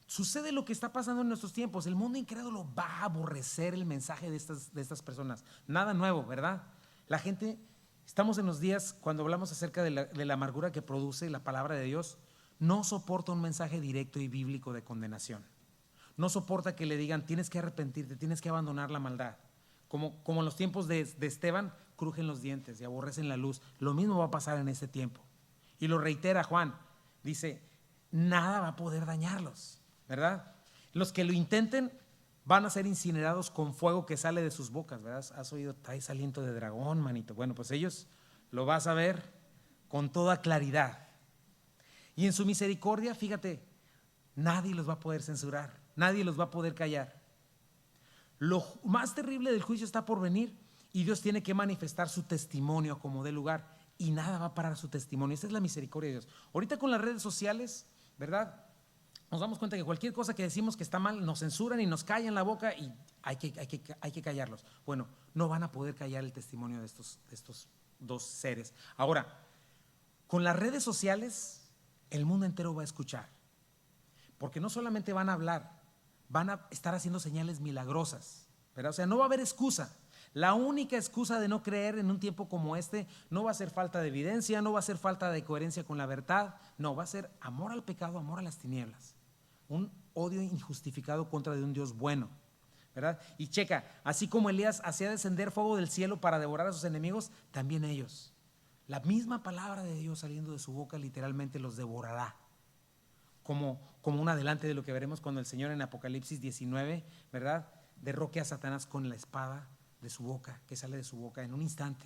sucede lo que está pasando en nuestros tiempos. El mundo incrédulo va a aborrecer el mensaje de estas personas. Nada nuevo, ¿verdad? La gente, estamos en los días cuando hablamos acerca de la amargura que produce la palabra de Dios, no soporta un mensaje directo y bíblico de condenación. No soporta que le digan: tienes que arrepentirte, tienes que abandonar la maldad. Como en los tiempos de Esteban, crujen los dientes y aborrecen la luz. Lo mismo va a pasar en este tiempo. Y lo reitera Juan, dice: nada va a poder dañarlos, ¿verdad? Los que lo intenten van a ser incinerados con fuego que sale de sus bocas, ¿verdad? ¿Has oído? Traes aliento de dragón, manito. Bueno, pues ellos lo vas a ver con toda claridad. Y en su misericordia, fíjate, nadie los va a poder censurar, nadie los va a poder callar. Lo más terrible del juicio está por venir, y Dios tiene que manifestar su testimonio como dé lugar, y nada va a parar su testimonio. Esta es la misericordia de Dios. Ahorita con las redes sociales, ¿verdad? Nos damos cuenta que cualquier cosa que decimos que está mal, nos censuran y nos callan la boca, y hay que callarlos. Bueno, no van a poder callar el testimonio de estos dos seres. Ahora, con las redes sociales, el mundo entero va a escuchar, porque no solamente van a hablar, van a estar haciendo señales milagrosas, ¿verdad? O sea, no va a haber excusa. La única excusa de no creer en un tiempo como este no va a ser falta de evidencia, no va a ser falta de coherencia con la verdad, no, va a ser amor al pecado, amor a las tinieblas, un odio injustificado contra de un Dios bueno, ¿verdad? Y checa, así como Elías hacía descender fuego del cielo para devorar a sus enemigos, también ellos, la misma palabra de Dios saliendo de su boca literalmente los devorará. Como un adelante de lo que veremos cuando el Señor en Apocalipsis 19, ¿verdad?, derroque a Satanás con la espada de su boca, que sale de su boca en un instante.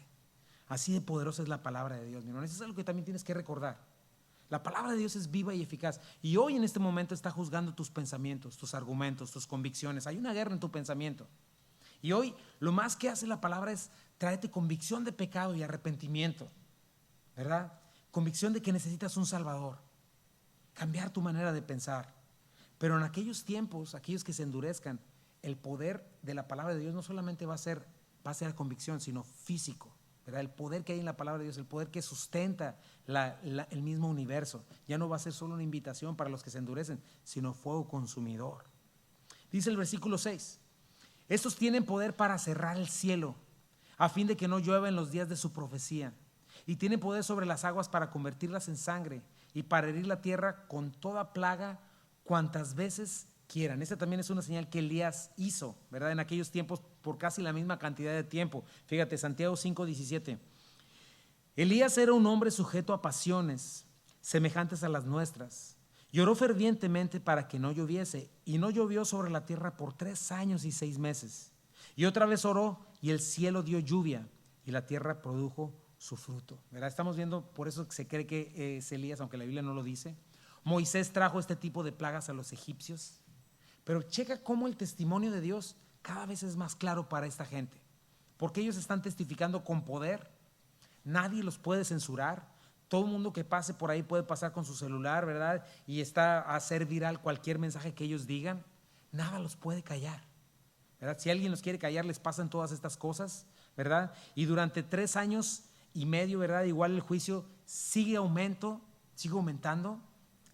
Así de poderosa es la palabra de Dios, mi hermano. Eso es algo que también tienes que recordar. La palabra de Dios es viva y eficaz, y hoy en este momento está juzgando tus pensamientos, tus argumentos, tus convicciones. Hay una guerra en tu pensamiento, y hoy lo más que hace la palabra es traerte convicción de pecado y arrepentimiento, ¿verdad? Convicción de que necesitas un Salvador, cambiar tu manera de pensar. Pero en aquellos tiempos, aquellos que se endurezcan, el poder de la palabra de Dios no solamente va a ser convicción, sino físico, ¿verdad? El poder que hay en la palabra de Dios, el poder que sustenta el mismo universo, ya no va a ser solo una invitación para los que se endurecen, sino fuego consumidor. Dice el versículo 6: estos tienen poder para cerrar el cielo, a fin de que no llueva en los días de su profecía, y tienen poder sobre las aguas para convertirlas en sangre, y para herir la tierra con toda plaga cuantas veces quieran. Esta también es una señal que Elías hizo, ¿verdad? En aquellos tiempos por casi la misma cantidad de tiempo. Fíjate, Santiago 5:17. Elías era un hombre sujeto a pasiones semejantes a las nuestras. Y oró fervientemente para que no lloviese, y no llovió sobre la tierra por 3 años y 6 meses. Y otra vez oró, y el cielo dio lluvia, y la tierra produjo su fruto. ¿Verdad? Estamos viendo, por eso se cree que es Elías, aunque la Biblia no lo dice. Moisés trajo este tipo de plagas a los egipcios. Pero checa cómo el testimonio de Dios cada vez es más claro para esta gente, porque ellos están testificando con poder. Nadie los puede censurar. Todo el mundo que pase por ahí puede pasar con su celular, ¿verdad? Y está a hacer viral cualquier mensaje que ellos digan. Nada los puede callar, ¿verdad? Si alguien los quiere callar, les pasan todas estas cosas, ¿verdad? Y durante 3 años y medio, ¿verdad? Igual el juicio sigue aumentando.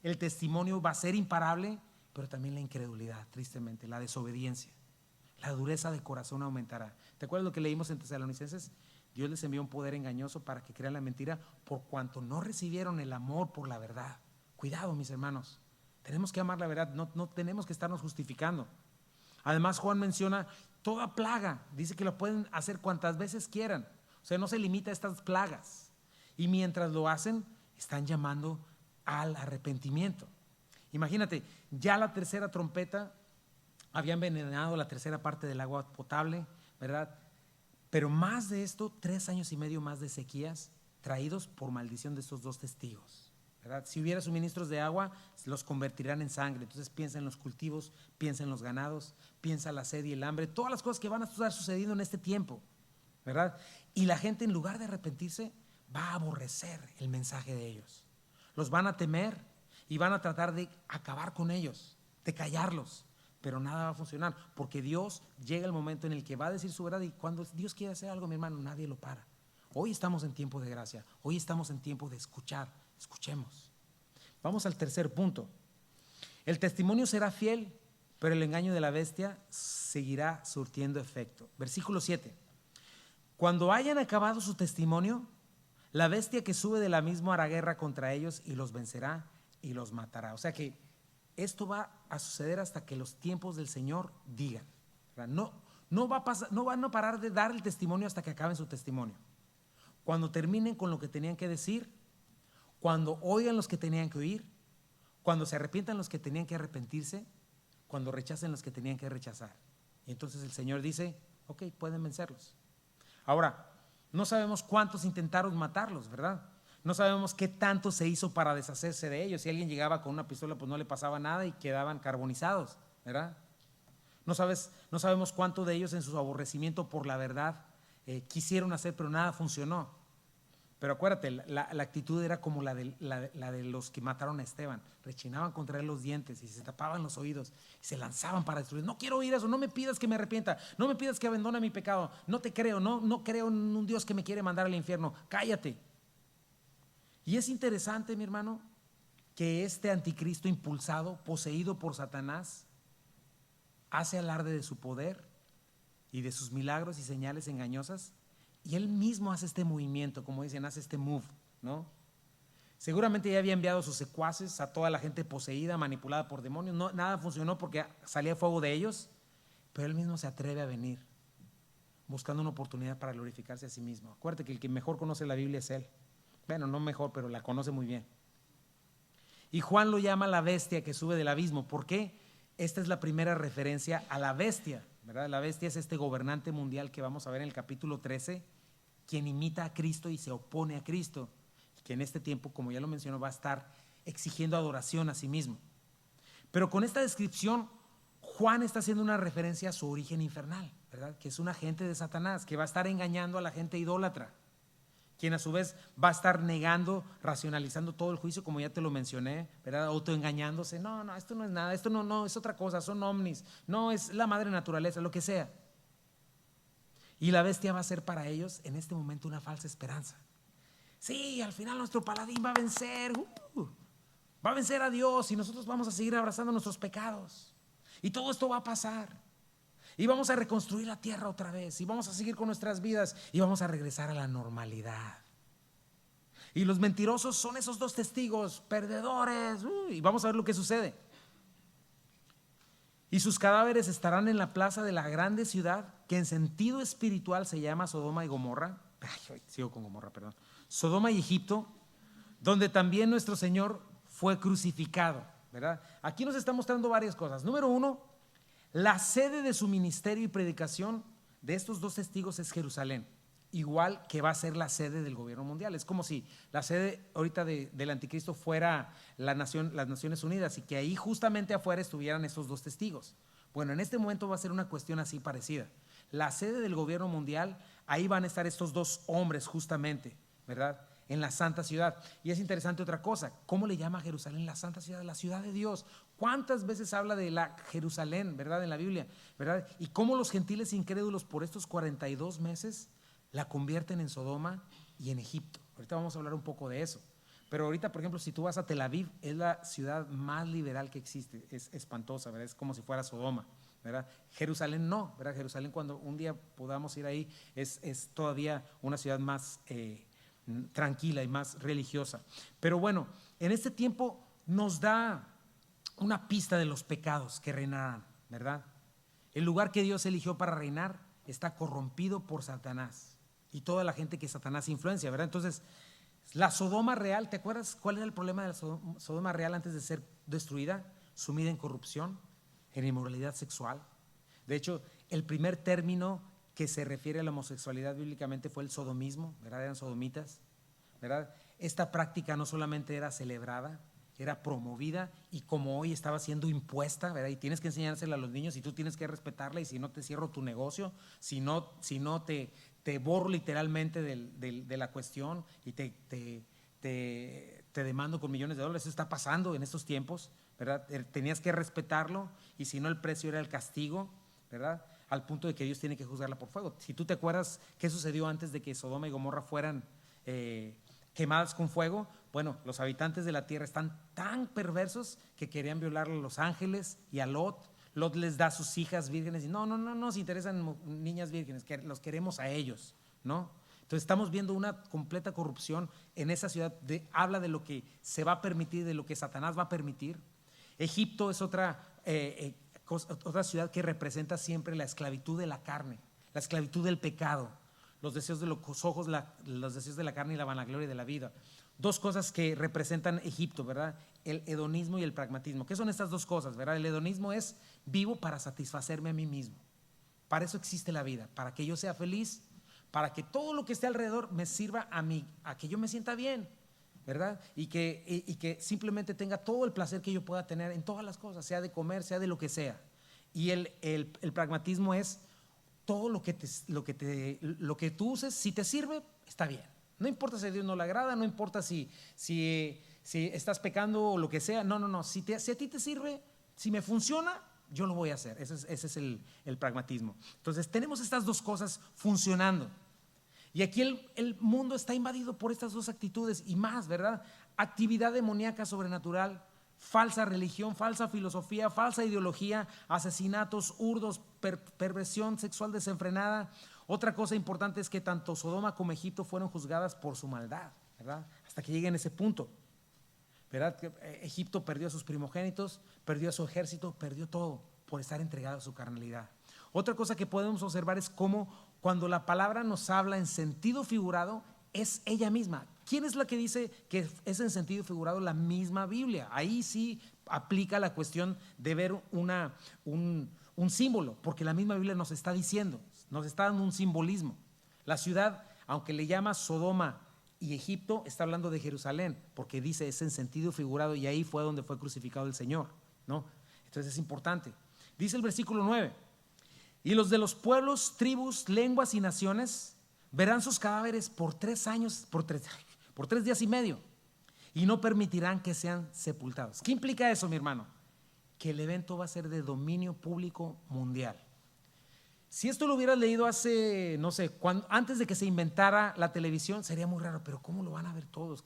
El testimonio va a ser imparable, pero también la incredulidad, tristemente, la desobediencia, la dureza de corazón aumentará. ¿Te acuerdas lo que leímos en Tesalonicenses? Dios les envió un poder engañoso para que crean la mentira por cuanto no recibieron el amor por la verdad. Cuidado, mis hermanos, tenemos que amar la verdad, no tenemos que estarnos justificando. Además, Juan menciona toda plaga, dice que lo pueden hacer cuantas veces quieran, o sea, no se limita a estas plagas. Y mientras lo hacen, están llamando al arrepentimiento. Imagínate, ya la tercera trompeta había envenenado la tercera parte del agua potable, ¿verdad? Pero más de esto, 3 años y medio más de sequías traídos por maldición de estos 2 testigos, ¿verdad? Si hubiera suministros de agua, los convertirán en sangre. Entonces piensa en los cultivos, piensa en los ganados, piensa en la sed y el hambre, todas las cosas que van a estar sucediendo en este tiempo, ¿verdad? Y la gente, en lugar de arrepentirse, va a aborrecer el mensaje de ellos. Los van a temer y van a tratar de acabar con ellos, de callarlos. Pero nada va a funcionar, porque Dios llega el momento en el que va a decir su verdad, y cuando Dios quiere hacer algo, mi hermano, nadie lo para. Hoy estamos en tiempo de gracia, hoy estamos en tiempo de escuchar. Escuchemos. Vamos al tercer punto. El testimonio será fiel, pero el engaño de la bestia seguirá surtiendo efecto. Versículo 7. Cuando hayan acabado su testimonio, la bestia que sube del abismo hará guerra contra ellos y los vencerá y los matará. O sea que esto va a suceder hasta que los tiempos del Señor digan. No van a parar de dar el testimonio hasta que acaben su testimonio. Cuando terminen con lo que tenían que decir, cuando oigan los que tenían que oír, cuando se arrepientan los que tenían que arrepentirse, cuando rechacen los que tenían que rechazar. Y entonces el Señor dice, ok, pueden vencerlos. Ahora, no sabemos cuántos intentaron matarlos, ¿verdad? No sabemos qué tanto se hizo para deshacerse de ellos. Si alguien llegaba con una pistola, pues no le pasaba nada y quedaban carbonizados, ¿verdad? No sabemos cuánto de ellos en su aborrecimiento por la verdad quisieron hacer, pero nada funcionó. Pero acuérdate, la actitud era como la de los que mataron a Esteban. Rechinaban contra él los dientes y se tapaban los oídos y se lanzaban para destruir. No quiero oír eso, no me pidas que me arrepienta, no me pidas que abandone mi pecado. No te creo, no creo en un Dios que me quiere mandar al infierno. Cállate. Y es interesante, mi hermano, que este anticristo impulsado, poseído por Satanás, hace alarde de su poder y de sus milagros y señales engañosas, y él mismo hace este movimiento, como dicen, hace este move, ¿no? Seguramente ya había enviado a sus secuaces, a toda la gente poseída, manipulada por demonios. No, nada funcionó porque salía fuego de ellos, pero él mismo se atreve a venir, buscando una oportunidad para glorificarse a sí mismo. Acuérdate que el que mejor conoce la Biblia es él. Bueno, no mejor, pero la conoce muy bien. Y Juan lo llama la bestia que sube del abismo. ¿Por qué? Esta es la primera referencia a la bestia, ¿verdad? La bestia es este gobernante mundial que vamos a ver en el capítulo 13, quien imita a Cristo y se opone a Cristo, que en este tiempo, como ya lo mencionó, va a estar exigiendo adoración a sí mismo. Pero con esta descripción, Juan está haciendo una referencia a su origen infernal, ¿verdad? Que es un agente de Satanás, que va a estar engañando a la gente idólatra, quien a su vez va a estar negando, racionalizando todo el juicio, como ya te lo mencioné, ¿verdad? Autoengañándose. No, esto no es nada, esto no es otra cosa, son ovnis, no es la madre naturaleza, lo que sea. Y la bestia va a ser para ellos en este momento una falsa esperanza. Sí, al final nuestro paladín va a vencer, va a vencer a Dios y nosotros vamos a seguir abrazando nuestros pecados. Y todo esto va a pasar. Y vamos a reconstruir la tierra otra vez. Y vamos a seguir con nuestras vidas. Y vamos a regresar a la normalidad. Y los mentirosos son esos 2 testigos, perdedores. Y vamos a ver lo que sucede. Y sus cadáveres estarán en la plaza de la grande ciudad, que en sentido espiritual se llama Sodoma y Gomorra. Ay, sigo con Gomorra, perdón. Sodoma y Egipto, donde también nuestro Señor fue crucificado, ¿verdad? Aquí nos está mostrando varias cosas. Número uno, la sede de su ministerio y predicación de estos dos testigos es Jerusalén, igual que va a ser la sede del gobierno mundial. Es como si la sede ahorita del anticristo fuera las Naciones Unidas y que ahí justamente afuera estuvieran esos dos testigos. Bueno, en este momento va a ser una cuestión así parecida. La sede del gobierno mundial, ahí van a estar estos dos hombres justamente, ¿verdad?, en la santa ciudad. Y es interesante otra cosa, ¿cómo le llama a Jerusalén la santa ciudad? La ciudad de Dios. ¿Cuántas veces habla de la Jerusalén, verdad, en la Biblia, verdad? Y cómo los gentiles incrédulos por estos 42 meses la convierten en Sodoma y en Egipto. Ahorita vamos a hablar un poco de eso. Pero ahorita, por ejemplo, si tú vas a Tel Aviv, es la ciudad más liberal que existe. Es espantosa, ¿verdad? Es como si fuera Sodoma, ¿verdad? Jerusalén no, ¿verdad? Jerusalén, cuando un día podamos ir ahí, es todavía una ciudad más tranquila y más religiosa. Pero bueno, en este tiempo nos da una pista de los pecados que reinarán, ¿verdad? El lugar que Dios eligió para reinar está corrompido por Satanás y toda la gente que Satanás influencia, ¿verdad? Entonces, la Sodoma real, ¿te acuerdas cuál era el problema de la Sodoma real antes de ser destruida? Sumida en corrupción, en inmoralidad sexual. De hecho, el primer término que se refiere a la homosexualidad bíblicamente fue el sodomismo, ¿verdad? Eran sodomitas, ¿verdad? Esta práctica no solamente era celebrada, era promovida y como hoy estaba siendo impuesta, ¿verdad? Y tienes que enseñársela a los niños y tú tienes que respetarla y si no te cierro tu negocio, si no te borro literalmente de la cuestión y te demando con millones de dólares. Eso está pasando en estos tiempos, ¿verdad? Tenías que respetarlo y si no el precio era el castigo, ¿verdad? Al punto de que Dios tiene que juzgarla por fuego. Si tú te acuerdas qué sucedió antes de que Sodoma y Gomorra fueran quemadas con fuego, bueno, los habitantes de la tierra están tan perversos que querían violar a los ángeles y a Lot. Lot les da a sus hijas vírgenes y no nos interesan niñas vírgenes, que los queremos a ellos, ¿no? Entonces estamos viendo una completa corrupción en esa ciudad. Habla de lo que se va a permitir, de lo que Satanás va a permitir. Egipto es otra ciudad que representa siempre la esclavitud de la carne, la esclavitud del pecado, los deseos de los ojos, los deseos de la carne y la vanagloria de la vida. Dos cosas que representan Egipto, ¿verdad? El hedonismo y el pragmatismo. ¿Qué son estas dos cosas, verdad? El hedonismo es vivo para satisfacerme a mí mismo. Para eso existe la vida, para que yo sea feliz, para que todo lo que esté alrededor me sirva a mí, a que yo me sienta bien, ¿verdad? Y que simplemente tenga todo el placer que yo pueda tener en todas las cosas, sea de comer, sea de lo que sea. Y el pragmatismo es todo lo que tú uses, si te sirve, está bien. No importa si a Dios no le agrada, no importa si estás pecando o lo que sea. No. Si a ti te sirve, si me funciona, yo lo voy a hacer. Ese es el pragmatismo. Entonces tenemos estas dos cosas funcionando. Y aquí el mundo está invadido por estas dos actitudes y más, ¿verdad? Actividad demoníaca sobrenatural, falsa religión, falsa filosofía, falsa ideología, asesinatos, hurtos, perversión sexual desenfrenada. Otra cosa importante es que tanto Sodoma como Egipto fueron juzgadas por su maldad, ¿verdad? Hasta que lleguen a ese punto, ¿verdad? Egipto perdió a sus primogénitos, perdió a su ejército, perdió todo por estar entregado a su carnalidad. Otra cosa que podemos observar es cómo cuando la palabra nos habla en sentido figurado, es ella misma. ¿Quién es la que dice que es en sentido figurado? La misma Biblia. Ahí sí aplica la cuestión de ver un símbolo, porque la misma Biblia nos está diciendo, nos está dando un simbolismo. La ciudad, aunque le llama Sodoma y Egipto, está hablando de Jerusalén, porque dice es en sentido figurado y ahí fue donde fue crucificado el Señor, ¿no? Entonces es importante. Dice el versículo 9, y los de los pueblos, tribus, lenguas y naciones verán sus cadáveres por 3 años, por 3 días y medio, y no permitirán que sean sepultados. ¿Qué implica eso, mi hermano? Que el evento va a ser de dominio público mundial. Si esto lo hubieras leído hace, no sé, antes de que se inventara la televisión, sería muy raro, pero ¿cómo lo van a ver todos?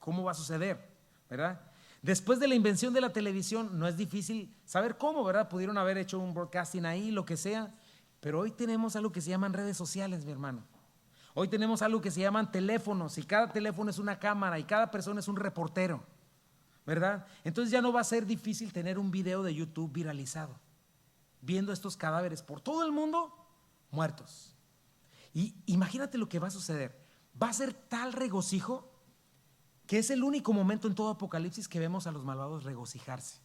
¿Cómo va a suceder? ¿Verdad? Después de la invención de la televisión, no es difícil saber cómo, ¿verdad? Pudieron haber hecho un broadcasting ahí, lo que sea, pero hoy tenemos algo que se llaman redes sociales, mi hermano. Hoy tenemos algo que se llaman teléfonos, y cada teléfono es una cámara, y cada persona es un reportero, ¿verdad? Entonces ya no va a ser difícil tener un video de YouTube viralizado. viendo estos cadáveres por todo el mundo muertos. Y imagínate lo que va a suceder. Va a ser tal regocijo que es el único momento en todo Apocalipsis que vemos a los malvados regocijarse.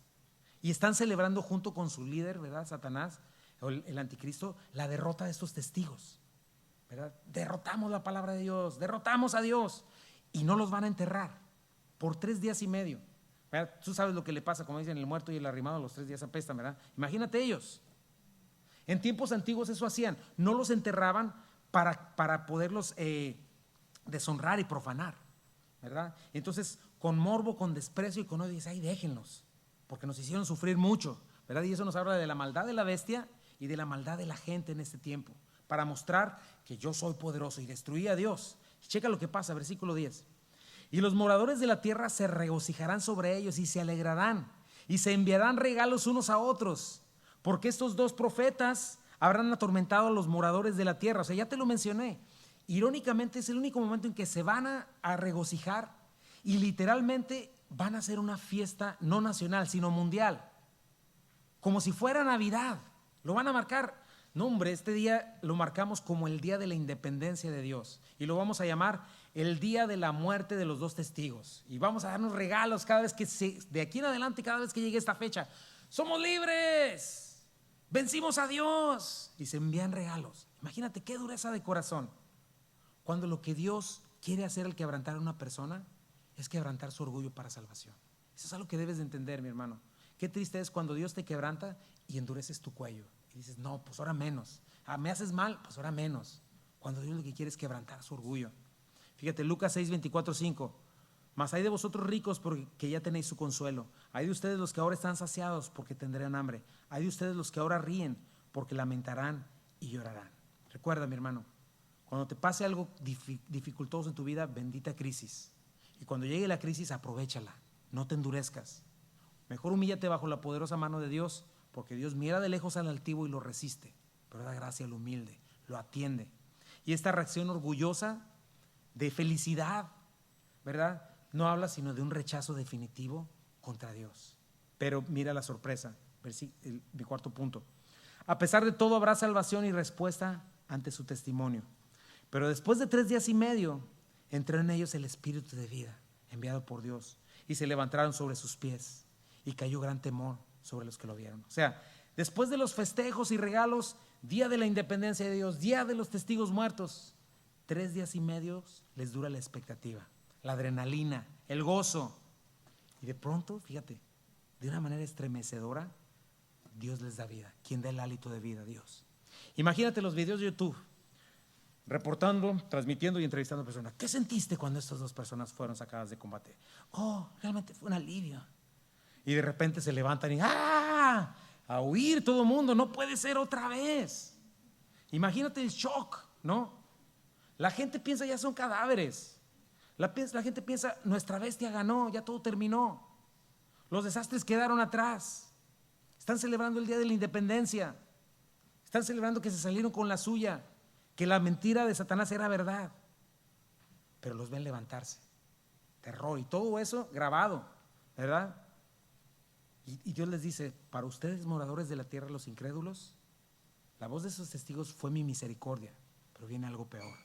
Y están celebrando junto con su líder, ¿verdad? Satanás, o el anticristo, la derrota de estos testigos, ¿verdad? Derrotamos la palabra de Dios, derrotamos a Dios, y no los van a enterrar por 3 días y medio. ¿Verdad? Tú sabes lo que le pasa, como dicen, el muerto y el arrimado los 3 días apestan, ¿verdad? Imagínate ellos. En tiempos antiguos eso hacían, no los enterraban para poderlos deshonrar y profanar, ¿verdad? Entonces, con morbo, con desprecio y con odio, dice, ay, déjenlos, porque nos hicieron sufrir mucho, ¿verdad? Y eso nos habla de la maldad de la bestia y de la maldad de la gente en este tiempo, para mostrar que yo soy poderoso y destruí a Dios. Checa lo que pasa, versículo 10. Y los moradores de la tierra se regocijarán sobre ellos y se alegrarán y se enviarán regalos unos a otros, porque estos 2 profetas habrán atormentado a los moradores de la tierra. O sea, ya te lo mencioné. Irónicamente es el único momento en que se van a regocijar y literalmente van a hacer una fiesta no nacional, sino mundial, como si fuera Navidad. Lo van a marcar. No, hombre, este día lo marcamos como el día de la independencia de Dios y lo vamos a llamar el día de la muerte de los 2 testigos, y vamos a darnos regalos cada vez que de aquí en adelante, cada vez que llegue esta fecha. Somos libres, vencimos a Dios, y se envían regalos. Imagínate qué dureza de corazón, cuando lo que Dios quiere hacer al quebrantar a una persona es quebrantar su orgullo para salvación. Eso es algo que debes de entender, mi hermano. Qué triste es cuando Dios te quebranta y endureces tu cuello y dices, no, pues ahora menos. Me haces mal, pues ahora menos. Cuando Dios lo que quiere es quebrantar su orgullo. Fíjate, Lucas 6, 24, 5. Mas hay de vosotros ricos porque ya tenéis su consuelo. Hay de ustedes los que ahora están saciados porque tendrán hambre. Hay de ustedes los que ahora ríen porque lamentarán y llorarán. Recuerda, mi hermano, cuando te pase algo dificultoso en tu vida, bendita crisis. Y cuando llegue la crisis, aprovéchala. No te endurezcas. Mejor humíllate bajo la poderosa mano de Dios, porque Dios mira de lejos al altivo y lo resiste, pero da gracia al humilde, lo atiende. Y esta reacción orgullosa de felicidad, ¿verdad? No habla sino de un rechazo definitivo contra Dios. Pero mira la sorpresa, mi cuarto punto. A pesar de todo habrá salvación y respuesta ante su testimonio. Pero después de 3 días y medio entró en ellos el espíritu de vida enviado por Dios y se levantaron sobre sus pies y cayó gran temor sobre los que lo vieron. O sea, después de los festejos y regalos, día de la independencia de Dios, día de los testigos muertos, 3 días y medio les dura la expectativa, la adrenalina, el gozo. Y de pronto, fíjate, de una manera estremecedora, Dios les da vida. ¿Quién da el hálito de vida? Dios. Imagínate los videos de YouTube, reportando, transmitiendo y entrevistando a personas. ¿Qué sentiste cuando estas 2 personas fueron sacadas de combate? Oh, realmente fue un alivio. Y de repente se levantan y ¡ah! A huir todo el mundo. No puede ser otra vez. Imagínate el shock, ¿no? La gente piensa ya son cadáveres. La gente piensa nuestra bestia ganó, ya todo terminó. Los desastres quedaron atrás. Están celebrando el día de la independencia. Están celebrando que se salieron con la suya, que la mentira de Satanás era verdad. Pero los ven levantarse. Terror y todo eso grabado, ¿verdad? Y Dios les dice, para ustedes moradores de la tierra, los incrédulos, la voz de esos testigos fue mi misericordia, pero viene algo peor.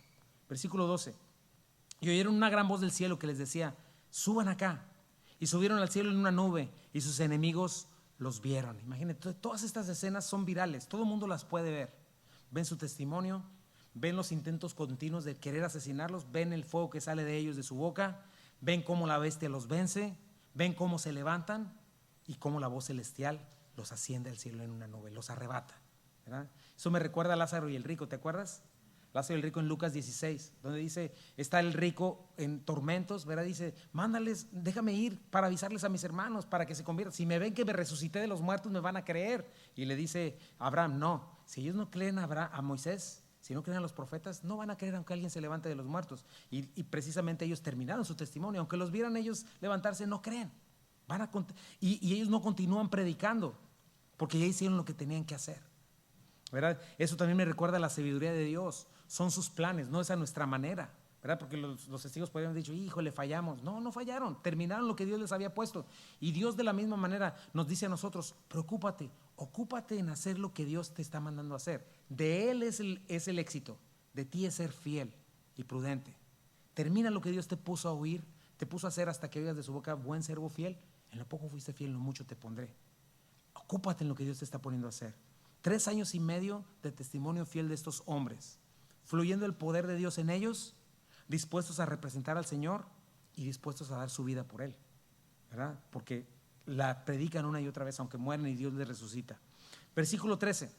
Versículo 12. Y oyeron una gran voz del cielo que les decía, suban acá. Y subieron al cielo en una nube y sus enemigos los vieron. Imagínate, todas estas escenas son virales, todo el mundo las puede ver. Ven su testimonio, ven los intentos continuos de querer asesinarlos, ven el fuego que sale de ellos de su boca, ven cómo la bestia los vence, ven cómo se levantan y cómo la voz celestial los asciende al cielo en una nube, los arrebata, ¿verdad? Eso me recuerda a Lázaro y el rico, ¿te acuerdas? Lázaro y el rico en Lucas 16, donde dice, está el rico en tormentos, ¿verdad? Dice, mándales, déjame ir para avisarles a mis hermanos para que se conviertan. Si me ven que me resucité de los muertos, me van a creer. Y le dice a Abraham, no, si ellos no creen a Moisés, si no creen a los profetas, no van a creer aunque alguien se levante de los muertos. Y precisamente ellos terminaron su testimonio. Aunque los vieran ellos levantarse, no creen. Y ellos no continúan predicando, porque ya hicieron lo que tenían que hacer, ¿verdad? Eso también me recuerda a la sabiduría de Dios. Son sus planes, no es a nuestra manera, ¿verdad? Porque los testigos podrían haber dicho, híjole, fallamos. No, no fallaron, terminaron lo que Dios les había puesto. Y Dios de la misma manera nos dice a nosotros, preocúpate, ocúpate en hacer lo que Dios te está mandando a hacer. De Él es el éxito, de ti es ser fiel y prudente. Termina lo que Dios te puso a oír, te puso a hacer hasta que oigas de su boca, buen servo fiel. En lo poco fuiste fiel, en lo mucho te pondré. Ocúpate en lo que Dios te está poniendo a hacer. 3 años y medio de testimonio fiel de estos hombres, fluyendo el poder de Dios en ellos, dispuestos a representar al Señor y dispuestos a dar su vida por Él, ¿verdad? Porque la predican una y otra vez, aunque mueren y Dios les resucita. Versículo 13.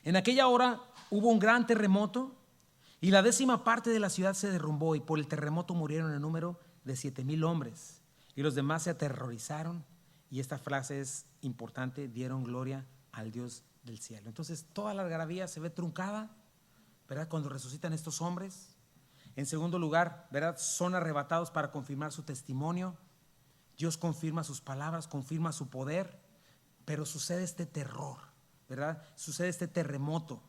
En aquella hora hubo un gran terremoto y la 10ª parte de la ciudad se derrumbó, y por el terremoto murieron en número de 7,000 hombres. Y los demás se aterrorizaron, y esta frase es importante, dieron gloria al Dios del cielo. Entonces toda la algarabía se ve truncada, ¿verdad? Cuando resucitan estos hombres. En segundo lugar, ¿verdad? Son arrebatados para confirmar su testimonio. Dios confirma sus palabras, confirma su poder, pero sucede este terror, ¿verdad? Sucede este terremoto.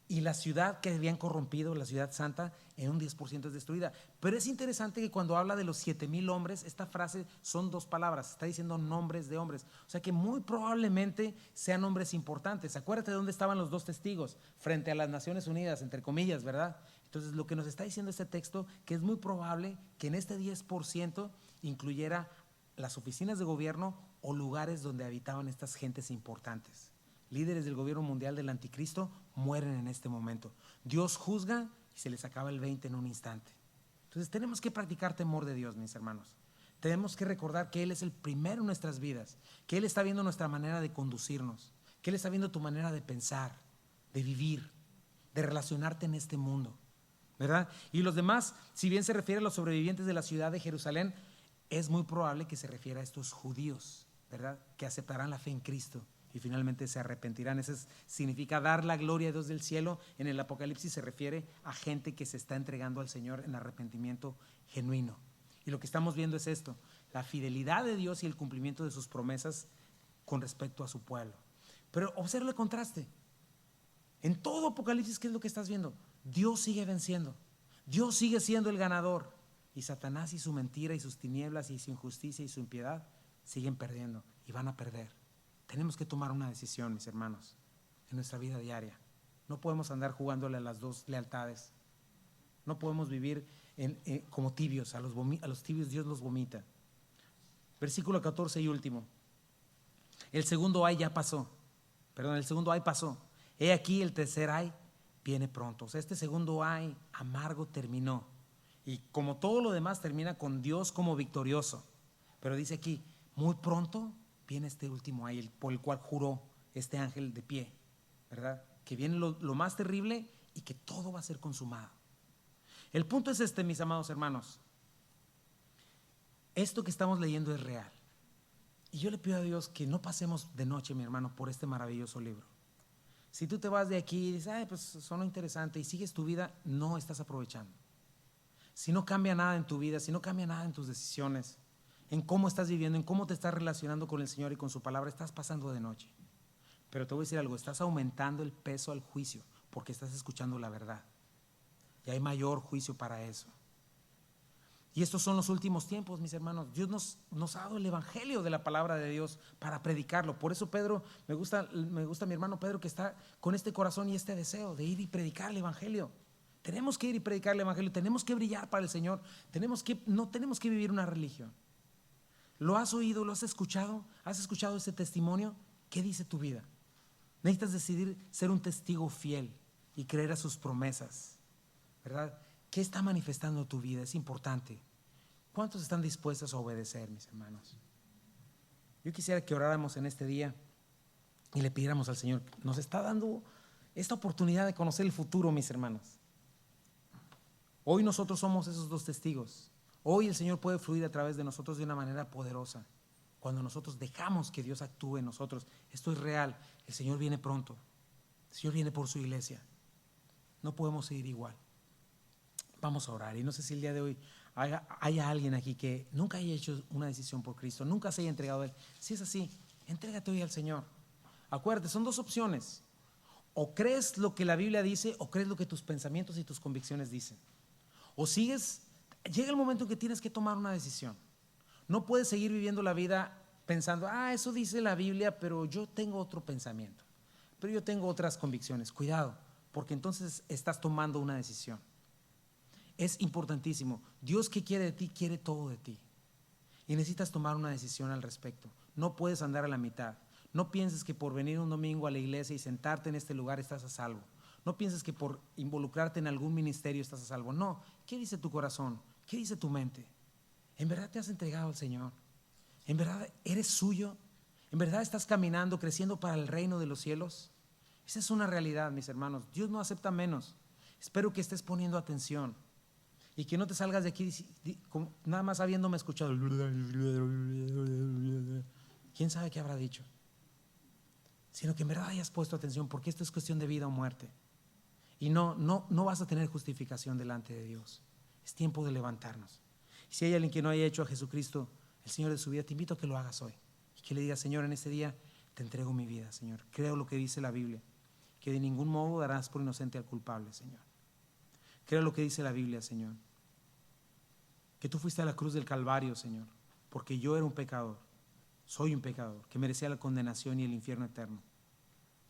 Y la ciudad que habían corrompido, la ciudad santa, en un 10% es destruida. Pero es interesante que cuando habla de los 7,000 hombres, esta frase son 2 palabras, está diciendo nombres de hombres. O sea que muy probablemente sean hombres importantes. Acuérdate de dónde estaban los 2 testigos, frente a las Naciones Unidas, entre comillas, ¿verdad? Entonces lo que nos está diciendo este texto, que es muy probable que en este 10% incluyera las oficinas de gobierno o lugares donde habitaban estas gentes importantes. Líderes del gobierno mundial del anticristo mueren en este momento. Dios juzga y se les acaba el 20 en un instante. Entonces tenemos que practicar temor de Dios, mis hermanos. Tenemos que recordar que Él es el primero en nuestras vidas, que Él está viendo nuestra manera de conducirnos, que Él está viendo tu manera de pensar, de vivir, de relacionarte en este mundo, ¿verdad? Y los demás, si bien se refiere a los sobrevivientes de la ciudad de Jerusalén, es muy probable que se refiera a estos judíos, ¿verdad? Que aceptarán la fe en Cristo y finalmente se arrepentirán. Eso significa dar la gloria a Dios del cielo. En el Apocalipsis se refiere a gente que se está entregando al Señor en arrepentimiento genuino. Y lo que estamos viendo es esto, la fidelidad de Dios y el cumplimiento de sus promesas con respecto a su pueblo. Pero observa el contraste. En todo Apocalipsis, ¿qué es lo que estás viendo? Dios sigue venciendo. Dios sigue siendo el ganador. Y Satanás y su mentira y sus tinieblas y su injusticia y su impiedad siguen perdiendo y van a perder. Tenemos que tomar una decisión, mis hermanos, en nuestra vida diaria. No podemos andar jugándole a las 2 lealtades. No podemos vivir como tibios. A los tibios Dios los vomita. Versículo 14 y último. El segundo ay ya pasó. Perdón, el segundo ay pasó. He aquí el tercer ay viene pronto. O sea, este segundo ay amargo terminó. Y como todo lo demás termina con Dios como victorioso. Pero dice aquí, muy pronto viene este último ay, por el cual juró este ángel de pie, ¿verdad? Que viene lo más terrible y que todo va a ser consumado. El punto es este, mis amados hermanos. Esto que estamos leyendo es real. Y yo le pido a Dios que no pasemos de noche, mi hermano, por este maravilloso libro. Si tú te vas de aquí y dices, ay, pues sonó interesante, y sigues tu vida, no estás aprovechando. Si no cambia nada en tu vida, si no cambia nada en tus decisiones, en cómo estás viviendo, en cómo te estás relacionando con el Señor y con su palabra, estás pasando de noche. Pero te voy a decir algo, estás aumentando el peso al juicio porque estás escuchando la verdad. Y hay mayor juicio para eso. Y estos son los últimos tiempos, mis hermanos. Dios nos ha dado el evangelio de la palabra de Dios para predicarlo. Por eso Pedro, me gusta mi hermano Pedro, que está con este corazón y este deseo de ir y predicar el evangelio. Tenemos que ir y predicar el evangelio, tenemos que brillar para el Señor, no tenemos que vivir una religión. ¿Lo has oído? ¿Lo has escuchado? ¿Has escuchado ese testimonio? ¿Qué dice tu vida? Necesitas decidir ser un testigo fiel y creer a sus promesas, ¿verdad? ¿Qué está manifestando tu vida? Es importante. ¿Cuántos están dispuestos a obedecer, mis hermanos? Yo quisiera que oráramos en este día y le pidiéramos al Señor. Nos está dando esta oportunidad de conocer el futuro, mis hermanos. Hoy nosotros somos esos 2 testigos. Hoy el Señor puede fluir a través de nosotros de una manera poderosa. Cuando nosotros dejamos que Dios actúe en nosotros. Esto es real. El Señor viene pronto. El Señor viene por su iglesia. No podemos seguir igual. Vamos a orar. Y no sé si el día de hoy haya alguien aquí que nunca haya hecho una decisión por Cristo, nunca se haya entregado a Él. Si es así, entrégate hoy al Señor. Acuérdate, son 2 opciones. O crees lo que la Biblia dice o crees lo que tus pensamientos y tus convicciones dicen. O sigues, llega el momento en que tienes que tomar una decisión. No puedes seguir viviendo la vida pensando, eso dice la Biblia, pero yo tengo otro pensamiento, pero yo tengo otras convicciones. Cuidado, porque entonces estás tomando una decisión. Es importantísimo. Dios, ¿qué quiere de ti? Quiere todo de ti. Y necesitas tomar una decisión al respecto. No puedes andar a la mitad. No pienses que por venir un domingo a la iglesia y sentarte en este lugar estás a salvo. No pienses que por involucrarte en algún ministerio estás a salvo. No. ¿Qué dice tu corazón? ¿Qué dice tu mente? ¿En verdad te has entregado al Señor? ¿En verdad eres suyo? ¿En verdad estás caminando, creciendo para el reino de los cielos? Esa es una realidad, mis hermanos. Dios no acepta menos. Espero que estés poniendo atención y que no te salgas de aquí nada más habiéndome escuchado. ¿Quién sabe qué habrá dicho? Sino que en verdad hayas puesto atención, porque esto es cuestión de vida o muerte. Y no vas a tener justificación delante de Dios. Es tiempo de levantarnos. Y si hay alguien que no haya hecho a Jesucristo el Señor de su vida, te invito a que lo hagas hoy. Y que le digas: Señor, en este día te entrego mi vida, Señor. Creo lo que dice la Biblia, que de ningún modo darás por inocente al culpable, Señor. Creo lo que dice la Biblia, Señor, que tú fuiste a la cruz del Calvario, Señor, porque yo era un pecador, soy un pecador, que merecía la condenación y el infierno eterno.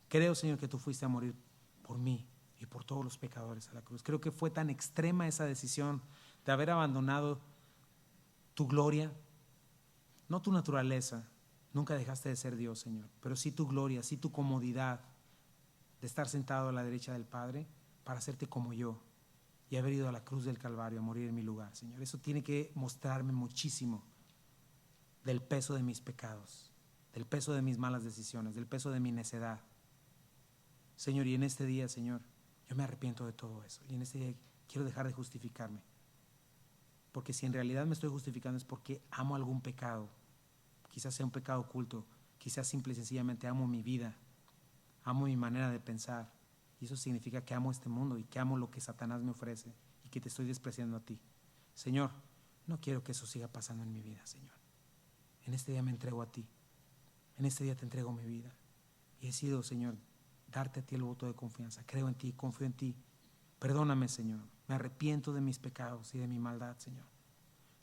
Creo, Señor, que tú fuiste a morir por mí y por todos los pecadores a la cruz. Creo que fue tan extrema esa decisión de haber abandonado tu gloria, no tu naturaleza. Nunca dejaste de ser Dios, Señor, pero sí tu gloria, sí tu comodidad de estar sentado a la derecha del Padre para hacerte como yo y haber ido a la cruz del Calvario a morir en mi lugar, Señor. Eso tiene que mostrarme muchísimo del peso de mis pecados, del peso de mis malas decisiones, del peso de mi necedad, Señor. Y en este día, Señor, yo me arrepiento de todo eso, y en este día quiero dejar de justificarme, porque si en realidad me estoy justificando es porque amo algún pecado. Quizás sea un pecado oculto, quizás simple y sencillamente amo mi vida, amo mi manera de pensar, y eso significa que amo este mundo y que amo lo que Satanás me ofrece y que te estoy despreciando a ti. Señor, no quiero que eso siga pasando en mi vida, Señor. En este día me entrego a ti, en este día te entrego mi vida, y decido, Señor, darte a ti el voto de confianza. Creo en ti, confío en ti. Perdóname, Señor, me arrepiento de mis pecados y de mi maldad, Señor.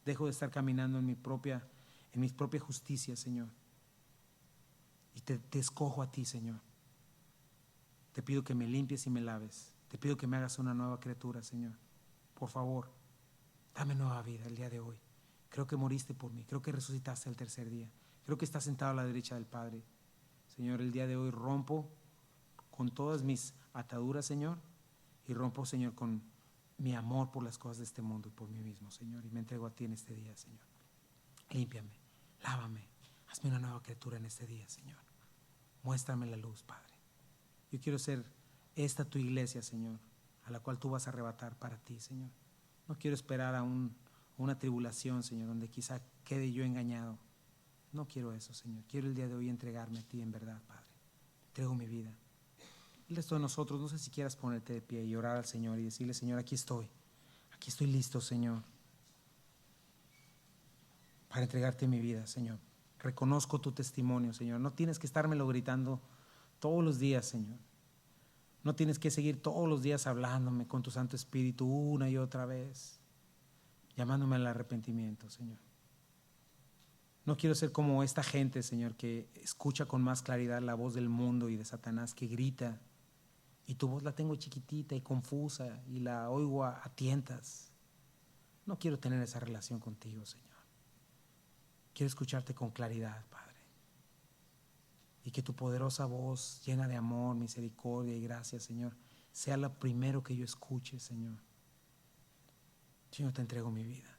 Dejo de estar caminando en mi propia justicia, Señor, y te escojo a ti, Señor. Te pido que me limpies y me laves. Te pido que me hagas una nueva criatura, Señor. Por favor, dame nueva vida el día de hoy. Creo que moriste por mí, creo que resucitaste el tercer día, creo que estás sentado a la derecha del Padre. Señor, el día de hoy rompo con todas mis ataduras, Señor, y rompo, Señor, con mi amor por las cosas de este mundo y por mí mismo, Señor, y me entrego a ti en este día, Señor. Límpiame, lávame, hazme una nueva criatura en este día, Señor. Muéstrame la luz, Padre. Yo quiero ser esta tu iglesia, Señor, a la cual tú vas a arrebatar para ti, Señor. No quiero esperar a una tribulación, Señor, donde quizá quede yo engañado. No quiero eso, Señor. Quiero el día de hoy entregarme a ti en verdad, Padre. Entrego mi vida. El resto de nosotros, no sé si quieras ponerte de pie y orar al Señor y decirle: Señor, aquí estoy listo, Señor, para entregarte mi vida, Señor. Reconozco tu testimonio, Señor. No tienes que estármelo gritando todos los días, Señor. No tienes que seguir todos los días hablándome con tu Santo Espíritu una y otra vez, llamándome al arrepentimiento, Señor. No quiero ser como esta gente, Señor, que escucha con más claridad la voz del mundo y de Satanás, que grita, y tu voz la tengo chiquitita y confusa y la oigo a tientas. No quiero tener esa relación contigo, Señor. Quiero escucharte con claridad, Padre, y que tu poderosa voz, llena de amor, misericordia y gracia, Señor, sea lo primero que yo escuche, Señor. Señor, te entrego mi vida.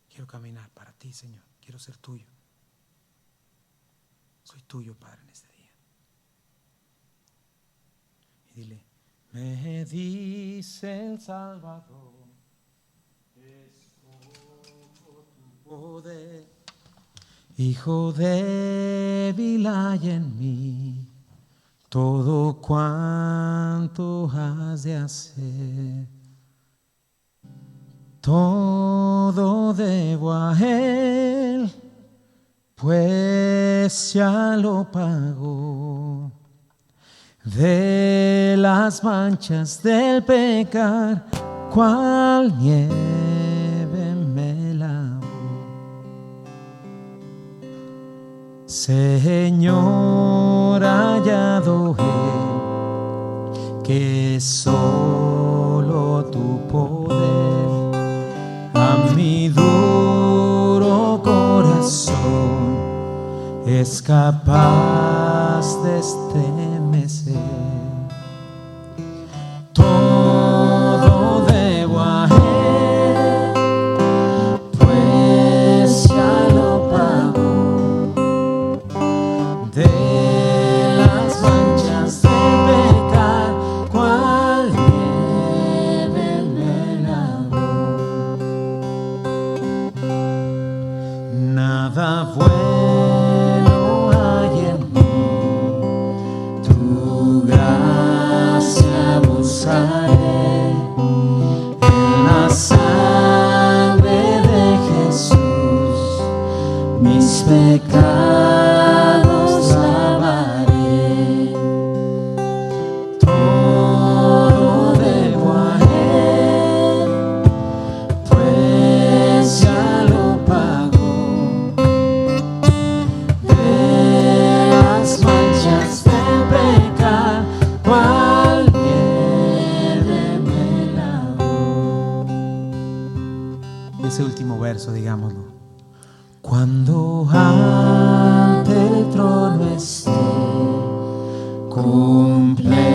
Quiero caminar para ti, Señor. Quiero ser tuyo. Soy tuyo, Padre, en este día. Y dile: me dice el Salvador, escojo tu poder. Hijo débil hay en mí, todo cuanto has de hacer. Todo debo a Él, pues ya lo pagó. De las manchas del pecar cual nieve me lavó. Señor, hallado he que solo tu poder a mi duro corazón es capaz de estremecer. Todo debo a Él, pues ya lo pagó. De las manchas de pecar, cual nieve me lavó. Nada bueno hay en mí, tu gracia buscaré. En la sangre de Jesús mis pecados lavaré. Todo debo a Él, pues ya lo pagó. De las manchas de pecar, cual nieve me lavó. Ese último verso, digámoslo. Cuando ante el trono esté completo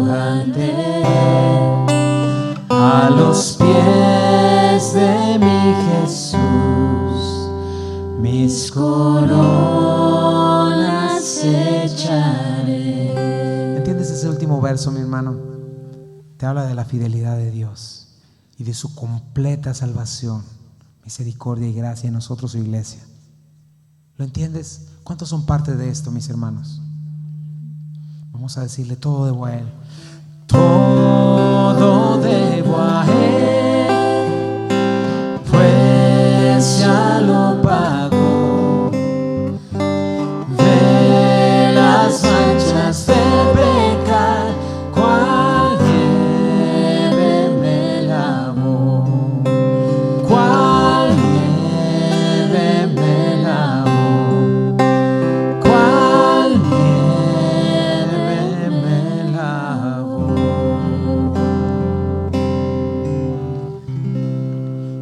ante Él, a los pies de mi Jesús mis coronas echaré. ¿Entiendes ese último verso, mi hermano? Te habla de la fidelidad de Dios y de su completa salvación, misericordia y gracia en nosotros, su iglesia. ¿Lo entiendes? ¿Cuántos son parte de esto, mis hermanos? Vamos a decirle: todo debo a Él. Todo debo a Él, pues ya lo pagó. De las manchas de pecar, cual nieve me lavó. Cual nieve me lavó. Cual nieve me lavó.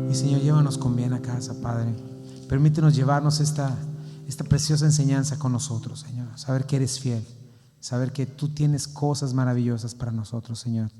Y Señor, llévanos con bien a casa, Padre. Permítenos llevarnos esta preciosa enseñanza con nosotros, Señor. Saber que eres fiel, saber que tú tienes cosas maravillosas para nosotros, Señor.